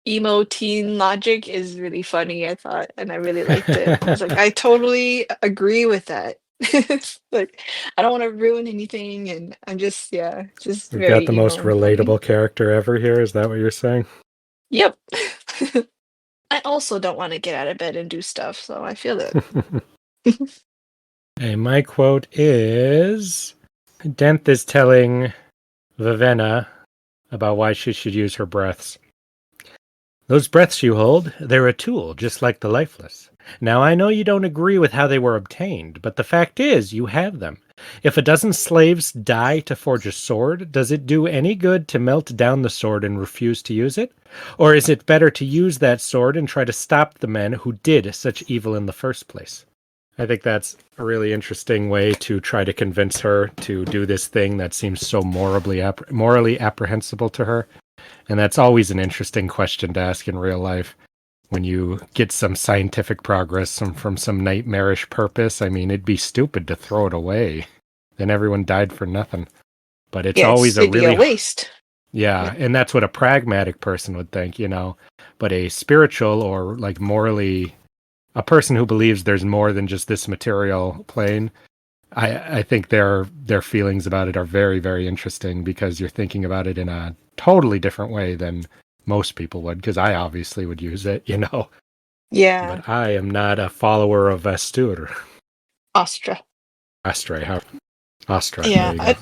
emo teen logic is really funny, I thought, and I really liked it. I was like, I totally agree with that. Like, I don't want to ruin anything, and I'm just We've very got the most emo and funny. relatable character ever here. Is that what you're saying? Yep. I also don't want to get out of bed and do stuff, so I feel that. Hey, my quote is Denth is telling Vivenna about why she should use her breaths. Those breaths you hold, they're a tool, just like the lifeless. Now, I know you don't agree with how they were obtained, but the fact is, you have them. If a dozen slaves die to forge a sword, does it do any good to melt down the sword and refuse to use it? Or is it better to use that sword and try to stop the men who did such evil in the first place? I think that's a really interesting way to try to convince her to do this thing that seems so morally apprehensible to her. And that's always an interesting question to ask in real life. When you get some scientific progress from some nightmarish purpose, I mean, it'd be stupid to throw it away. Then everyone died for nothing. But it's always it'd be a waste. Yeah, and that's what a pragmatic person would think, But a spiritual or morally, a person who believes there's more than just this material plane, I think their feelings about it are very, very interesting because you're thinking about it in a totally different way than most people would, because I obviously would use it, Yeah. But I am not a follower of Astur. Astra. Astra. Yeah,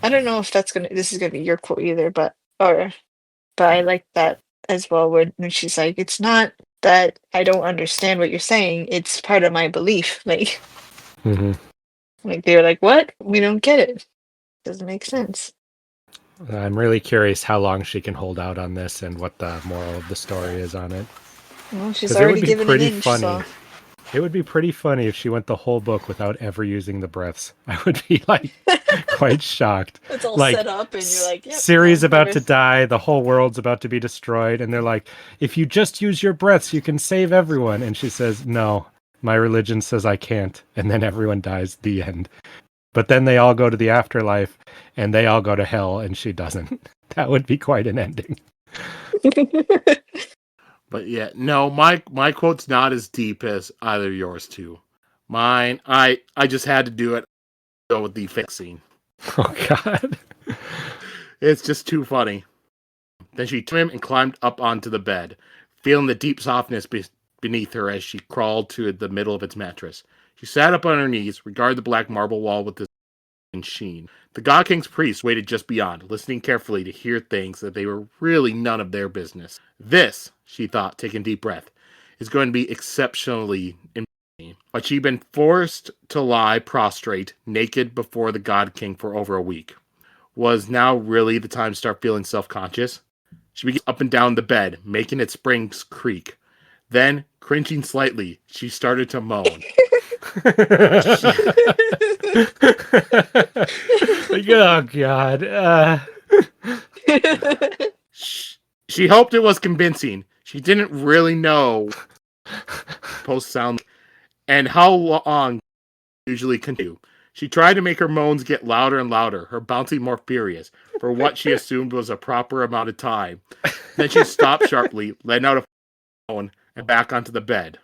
I don't know if this is gonna be your quote either, but I like that as well when she's like, it's not that I don't understand what you're saying, it's part of my belief. Mm-hmm. They're like, what? We don't get it. Doesn't make sense. I'm really curious how long she can hold out on this and what the moral of the story is on it. Well, she's already given an inch, funny. so... It would be pretty funny if she went the whole book without ever using the breaths. I would be quite shocked. It's all set up and you're like, yep, Siri's about to die, the whole world's about to be destroyed, and they're like, if you just use your breaths, you can save everyone. And she says, no, my religion says I can't. And then everyone dies, the end. But then they all go to the afterlife, and they all go to hell, and she doesn't. That would be quite an ending. But yeah, no, my quote's not as deep as either of yours two. Mine, I just had to do it. Go with the fixing. Oh God, it's just too funny. Then she took him and climbed up onto the bed, feeling the deep softness beneath her as she crawled to the middle of its mattress. She sat up on her knees, regarded the black marble wall with the sheen. The God King's priest waited just beyond, listening carefully to hear things that they were really none of their business. This, she thought, taking a deep breath, is going to be exceptionally embarrassing. But she'd been forced to lie prostrate, naked before the God King for over a week. Was now really the time to start feeling self-conscious? She began up and down the bed, making its springs creak. Then, cringing slightly, she started to moan. Oh God. She hoped it was convincing. She didn't really know post sound and how long usually continue. She tried to make her moans get louder and louder, her bouncing more furious, for what she assumed was a proper amount of time. Then she stopped sharply, letting out a moan, and back onto the bed.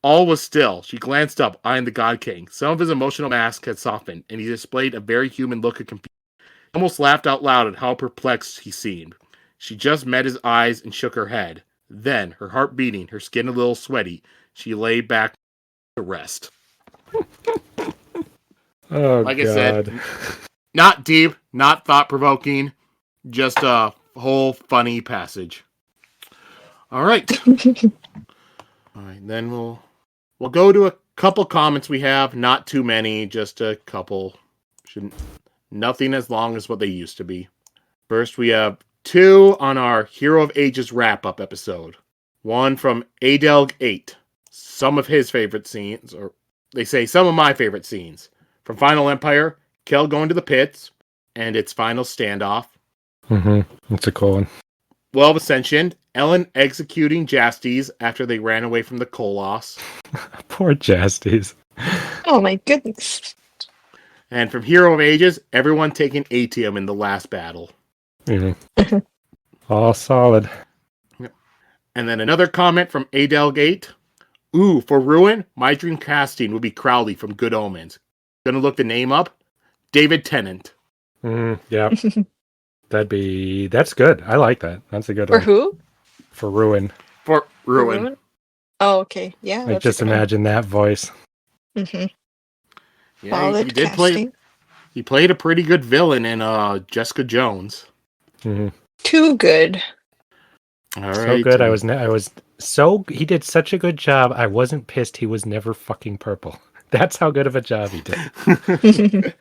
All was still. She glanced up, eyeing the God King. Some of his emotional mask had softened, and he displayed a very human look of confusion. She almost laughed out loud at how perplexed he seemed. She just met his eyes and shook her head. Then, her heart beating, her skin a little sweaty, she lay back to rest. Oh, Like God. I said, not deep, not thought-provoking, just a whole funny passage. All right. All right, then we'll go to a couple comments we have. Not too many, just a couple. Nothing as long as what they used to be. First, we have 2 on our Hero of Ages wrap-up episode. One from Adelg8. Some of his favorite scenes, or they say some of my favorite scenes. From Final Empire, Kel going to the pits, and its final standoff. That's a cool one. Well of Ascension, Ellen executing Jastes after they ran away from the Koloss. Poor Jastes. Oh my goodness. And from Hero of Ages, everyone taking Atium in the last battle. All solid. And then another comment from Adelgate. Ooh, for Ruin, my dream casting would be Crowley from Good Omens. Gonna look the name up. David Tennant. Yeah. That's good. I like that. That's a good For one. who? For Ruin. For For Ruin. Ruin? Oh, okay. Yeah. I just imagine that voice. Mm-hmm. Yeah, Solid he did casting. He played a pretty good villain in Jessica Jones. Too good. All right. So good. He did such a good job. I wasn't pissed he was never fucking purple. That's how good of a job he did.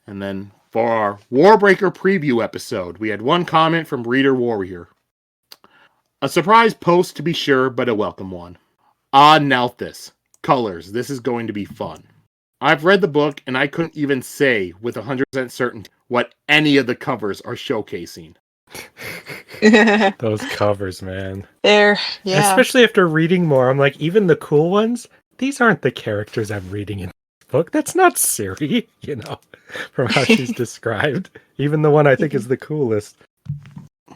And then for our Warbreaker preview episode, we had one comment from Reader Warrior. A surprise post to be sure, but a welcome one. Nalthus. Colors. This is going to be fun. I've read the book, and I couldn't even say with 100% certainty what any of the covers are showcasing. Those covers, man. Yeah. Especially after reading more, I'm like, even the cool ones, these aren't the characters I'm reading in this book. That's not Siri, from how she's described. Even the one I think is the coolest.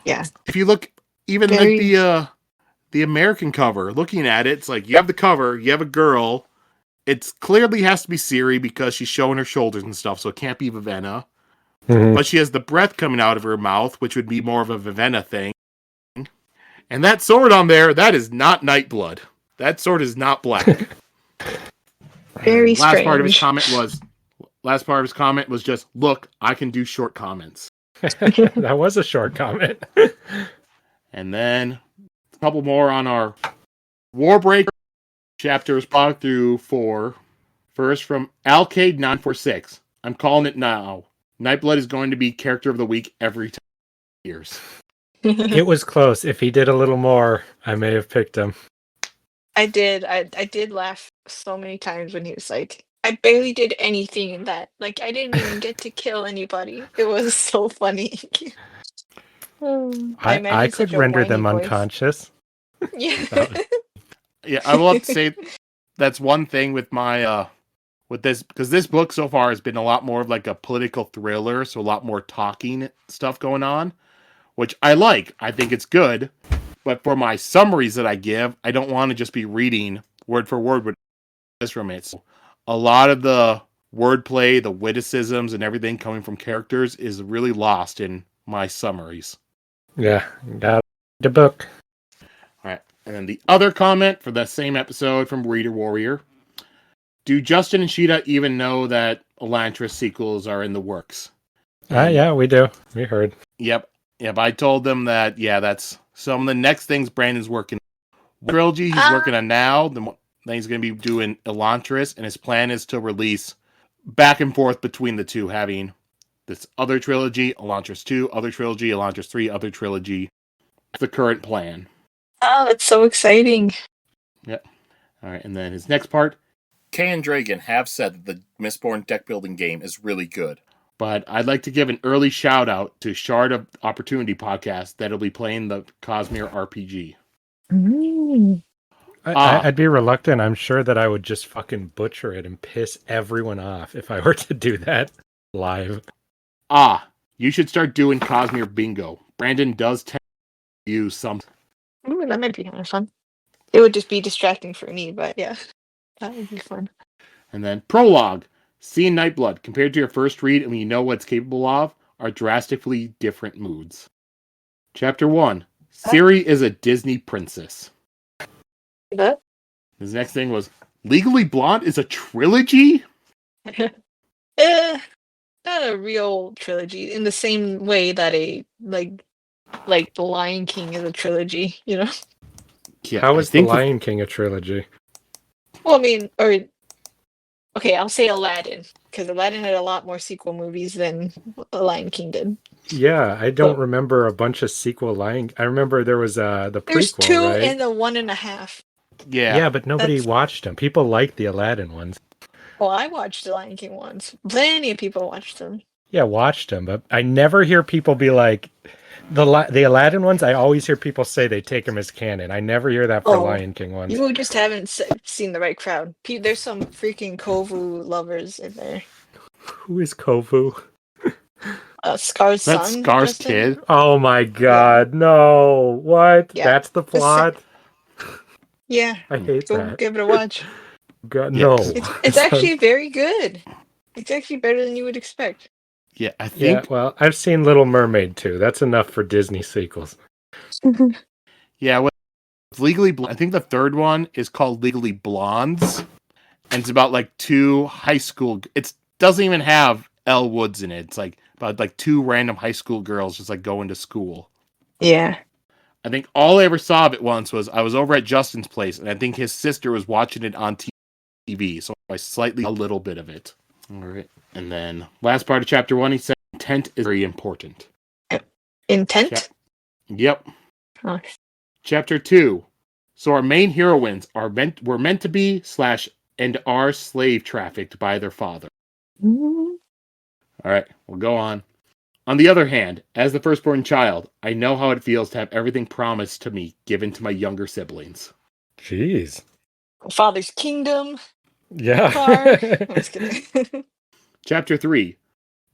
Yeah. If you look, even like the American cover, looking at it, it's like you have the cover, you have a girl. It clearly has to be Siri because she's showing her shoulders and stuff, so it can't be Vivenna. But she has the breath coming out of her mouth, which would be more of a Vivenna thing. And that sword on there, that is not Nightblood. That sword is not black. Very strange. Last part of his comment was just, look, I can do short comments. That was a short comment. And then a couple more on our Warbreaker Chapters 5 through 4. First from Alcade946. I'm calling it now. Nightblood is going to be character of the week every 10 years. It was close. If he did a little more, I may have picked him. I did. I did laugh so many times when he was like, I barely did anything in that. Like, I didn't even get to kill anybody. It was so funny. I could render them voice. unconscious. Yeah. Yeah, I will have to say that's one thing with my with this, because this book so far has been a lot more of like a political thriller, so a lot more talking stuff going on, which I like. I think it's good, but for my summaries that I give, I don't want to just be reading word for word with this romance. A lot of the wordplay, the witticisms, and everything coming from characters is really lost in my summaries. Yeah, got the book. All right. And then the other comment for the same episode from Reader Warrior. Do Justin and Sheta even know that Elantris sequels are in the works? Yeah, we do. We heard. Yep. I told them that, that's some of the next things Brandon's working on. Trilogy he's working on now. Then he's going to be doing Elantris, and his plan is to release back and forth between the two, having this other trilogy, Elantris 2, other trilogy, Elantris 3, other trilogy. That's the current plan. Oh, that's so exciting. Yep. All right, and then his next part. Kay and Dragon have said that the Mistborn deck building game is really good. But I'd like to give an early shout out to Shard of Opportunity podcast that'll be playing the Cosmere RPG. I'd be reluctant. I'm sure that I would just fucking butcher it and piss everyone off if I were to do that live. You should start doing Cosmere Bingo. Brandon does tend to use some. Ooh, that might be kind of fun. It would just be distracting for me, but yeah, that would be fun. And then Prologue. Seeing Nightblood, compared to your first read and when you know what it's capable of, are drastically different moods. Chapter 1. Siri is a Disney princess. That? His next thing was, Legally Blonde is a trilogy? Not a real trilogy in the same way that a like The Lion King is a trilogy, you know? Yeah, How is The Lion King a trilogy? Well, I mean, okay, I'll say Aladdin, because Aladdin had a lot more sequel movies than The Lion King did. Yeah, I don't remember a bunch of sequel Lion. I remember there was the prequel, There's 2 right? and the 1.5. Yeah, but nobody watched them. People liked the Aladdin ones. Well, I watched The Lion King once. Plenty of people watched them. Yeah, watched them, but I never hear people be like the Aladdin ones. I always hear people say they take them as canon. I never hear that for Lion King ones. You just haven't seen the right crowd. There's some freaking Kovu lovers in there. Who is Kovu? Scar's son. That's Scar's Justin? kid. Oh my god, no. What? Yeah. That's the plot? Yeah. I hate Go that. give it a watch. God, Yeah. no. It's actually very good. It's actually better than you would expect. Yeah, I think. Yeah, well, I've seen Little Mermaid too. That's enough for Disney sequels. Yeah, well, Legally Blonde. I think the third one is called Legally Blondes, and it's about like 2 high school. It doesn't even have Elle Woods in it. It's like about like 2 random high school girls just like going to school. Yeah. I think all I ever saw of it once was I was over at Justin's place, and I think his sister was watching it on TV, so I slightly a little bit of it. All right, and then last part of chapter 1, he said intent is very important. Intent? Yep. Oh. Chapter 2. So our main heroines were meant to be / and are slave trafficked by their father. Mm. All right, we'll go on. On the other hand, as the firstborn child, I know how it feels to have everything promised to me given to my younger siblings. Jeez. Father's kingdom. Yeah. Car. I'm just kidding. Chapter 3.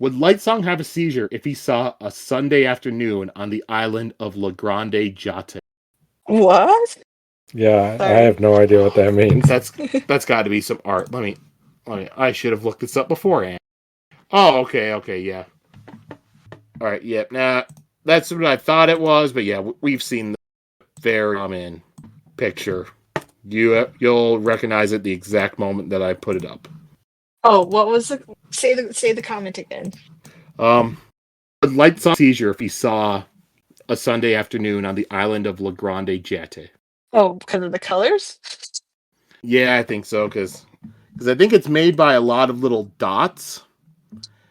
Would Lightsong have a seizure if he saw a Sunday afternoon on the island of La Grande Jatte? What? Yeah, Sorry. I have no idea what that means. That's got to be some art. Let me. I should have looked this up beforehand. Oh, okay, yeah. All right, yep. Nah, that's what I thought it was, but yeah, we've seen the very common picture. You'll recognize it the exact moment that I put it up. Oh, what was the say the comment again? Would Lightsong seizure if he saw a Sunday afternoon on the island of La Grande Jatte? Oh, because of the colors? Yeah, I think so, because I think it's made by a lot of little dots.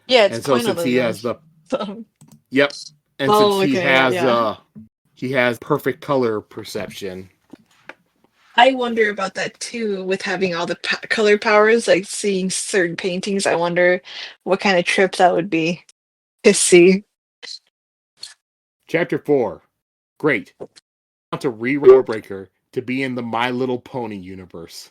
Yeah, it's and so since he has the yep, and since he has he has perfect color perception. I wonder about that too, with having all the color powers, like seeing certain paintings. I wonder what kind of trip that would be to see. Chapter 4. Great. I want to read Warbreaker to be in the My Little Pony universe.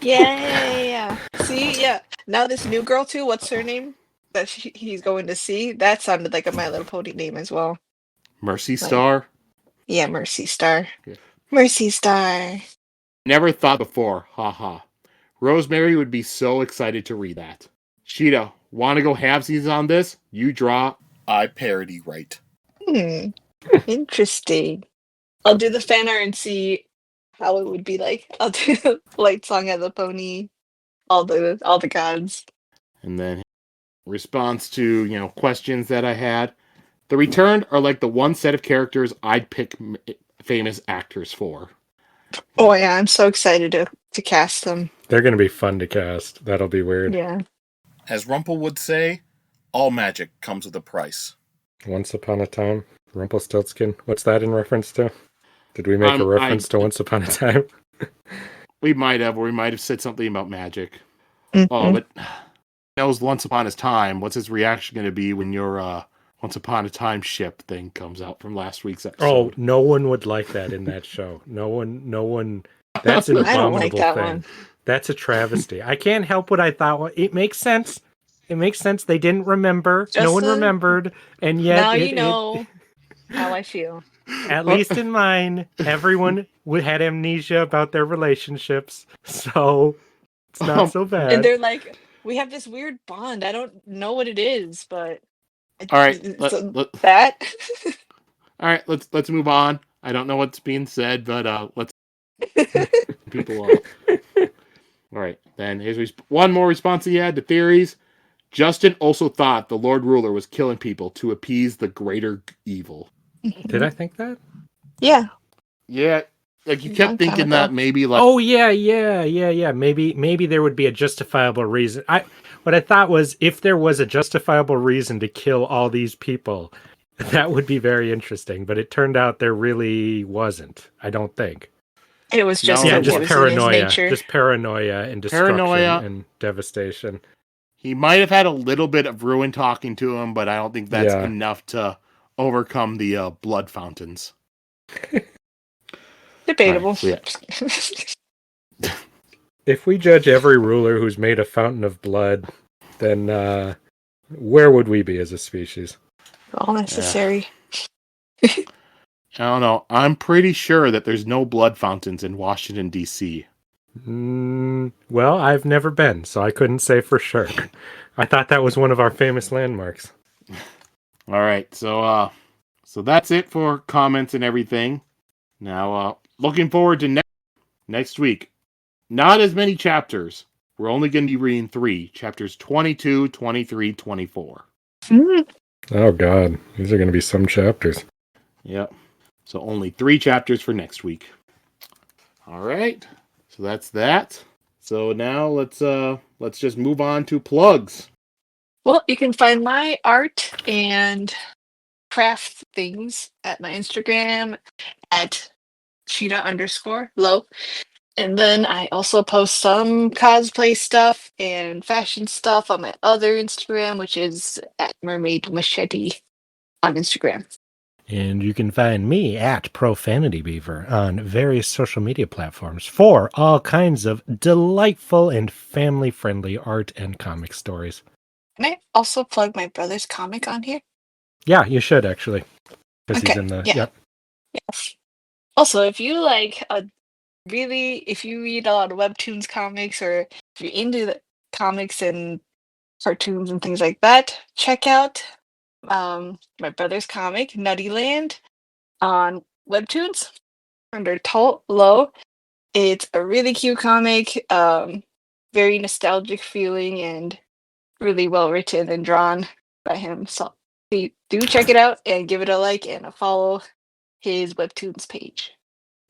Yeah. See, yeah. Now this new girl too. What's her name? That he's going to see. That sounded like a My Little Pony name as well. Mercy Star. Yeah, Mercy Star. Yeah. Mercy Star. Never thought before. Haha. Rosemary would be so excited to read that. Sheta, want to go halvesies on this? You draw. I parody write. Interesting. I'll do the fan art and see how it would be like. I'll do Lightsong as a pony, all the gods. And then response to questions that I had. The returned are like the one set of characters I'd pick famous actors for. Oh yeah, I'm so excited to cast them. They're going to be fun to cast. That'll be weird. Yeah. As Rumpel would say, all magic comes with a price. Once Upon a Time, Rumpelstiltskin. What's that in reference to? Did we make a reference to Once Upon a Time? We might have, or we might have said something about magic. Mm-hmm. Oh, but knows Once Upon a Time. What's his reaction going to be when your Once Upon a Time ship thing comes out from last week's episode? Oh, no one would like that in that show. No one That's an I don't like abominable that thing. one. That's a travesty. I can't help what I thought. It makes sense. It makes sense. They didn't remember. No one Justin, remembered. And yet, now you know how I feel. at least in mine, everyone had amnesia about their relationships. So it's not so And bad. they're like, we have this weird bond. I don't know what it is, but All right, that. all right. Let's move on. I don't know what's being said, but let's people off. All right, then here's one more response he had to theories. Justin also thought the Lord Ruler was killing people to appease the greater evil. Did I think that? Yeah. Yeah, like you Long kept time thinking ago. that maybe like Oh yeah. Maybe there would be a justifiable reason. What I thought was if there was a justifiable reason to kill all these people, that would be very interesting. But it turned out there really wasn't. I don't think. It was just No, that Just it was in his paranoia, nature. just paranoia and destruction and devastation. he might have had a little bit of ruin talking to him, but I don't think that's Yeah. enough to overcome the blood fountains. Debatable. All right, If we judge every ruler who's made a fountain of blood, then where would we be as a species? All necessary. I don't know. I'm pretty sure that there's no blood fountains in Washington, D.C. Well, I've never been, so I couldn't say for sure. I thought that was one of our famous landmarks. All right, so that's it for comments and everything. Now, looking forward to next week. Not as many chapters. We're only going to be reading 3, chapters 22, 23, 24. Oh God, these are going to be some chapters. Yep. So only 3 chapters for next week. All right. So that's that. So now let's just move on to plugs. Well, you can find my art and craft things at my Instagram at Sheta_low. And then I also post some cosplay stuff and fashion stuff on my other Instagram, which is at Mermaid Machete on Instagram. And you can find me at Profanity Beaver on various social media platforms for all kinds of delightful and family-friendly art and comic stories. Can I also plug my brother's comic on here? Yeah, you should actually, because he's Okay, in the. yeah. Yep. Yes. Also, if you like if you read a lot of webtoons comics, or if you're into the comics and cartoons and things like that, check out my brother's comic Nutty Land on webtoons under Low. It's a really cute comic, very nostalgic feeling and really well written and drawn by him. So do check it out and give it a like and a follow his webtoons page.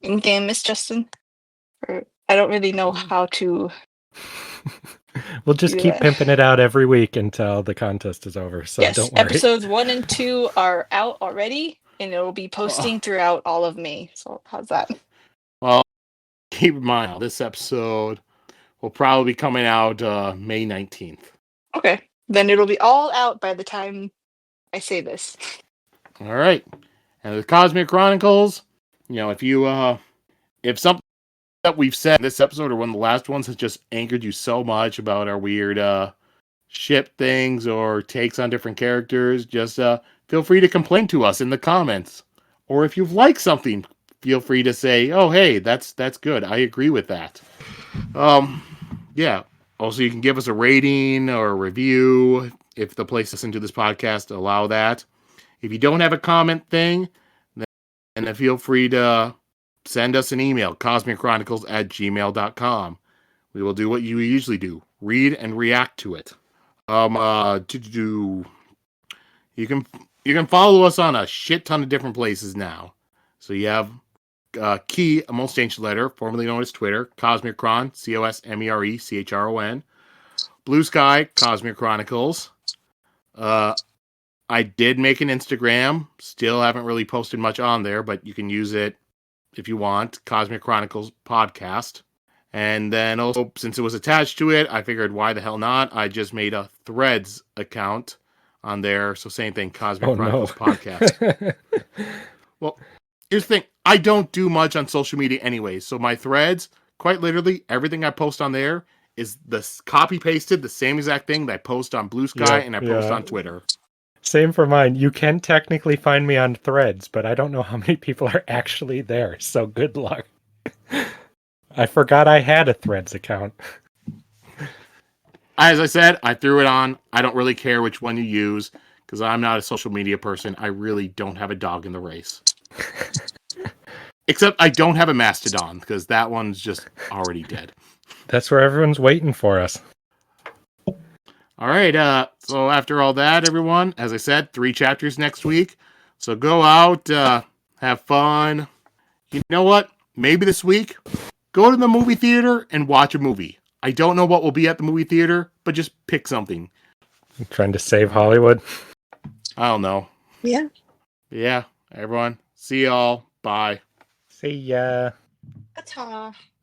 In-game, Miss Justin? Or I don't really know how to. We'll just keep pimping it out every week until the contest is over. So Yes, don't worry. episodes 1 and 2 are out already, and it'll be posting throughout all of May. So how's that? Well, keep in mind this episode will probably be coming out May 19th. Okay, then it'll be all out by the time I say this. All right, and the Cosmic Chronicles. If something that we've said in this episode or one of the last ones has just angered you so much about our weird ship things or takes on different characters, just feel free to complain to us in the comments. Or if you've liked something, feel free to say, "Oh, hey, that's good. I agree with that." Yeah. Also, you can give us a rating or a review if the place listen to this podcast allow that. If you don't have a comment thing, then feel free to send us an email, cosmicchronicles@gmail.com. We will do what you usually do, read and react to it. You can follow us on a shit ton of different places now. So you have Key, a most ancient letter, formerly known as Twitter, Cosmic Chron, CosmereChron. Blue Sky, Cosmic Chronicles. I did make an Instagram. Still haven't really posted much on there, but you can use it if you want. Cosmic Chronicles Podcast. And then also, since it was attached to it, I figured why the hell not? I just made a Threads account on there. So same thing, Cosmic Chronicles Podcast. Well, Here's the thing. I don't do much on social media anyway, so my threads, quite literally, everything I post on there is copy pasted, the same exact thing that I post on Blue Sky and I post on Twitter. Same for mine. You can technically find me on Threads, but I don't know how many people are actually there, so good luck. I forgot I had a Threads account. As I said, I threw it on. I don't really care which one you use, because I'm not a social media person. I really don't have a dog in the race. Except I don't have a Mastodon, because that one's just already dead. That's where everyone's waiting for us. All right, so after all that, everyone, as I said, 3 chapters next week. So go out, have fun. You know what? Maybe this week, go to the movie theater and watch a movie. I don't know what will be at the movie theater, but just pick something. I'm trying to save Hollywood. I don't know. Yeah. Yeah, everyone. See y'all. Bye. See ya. Ta-ta.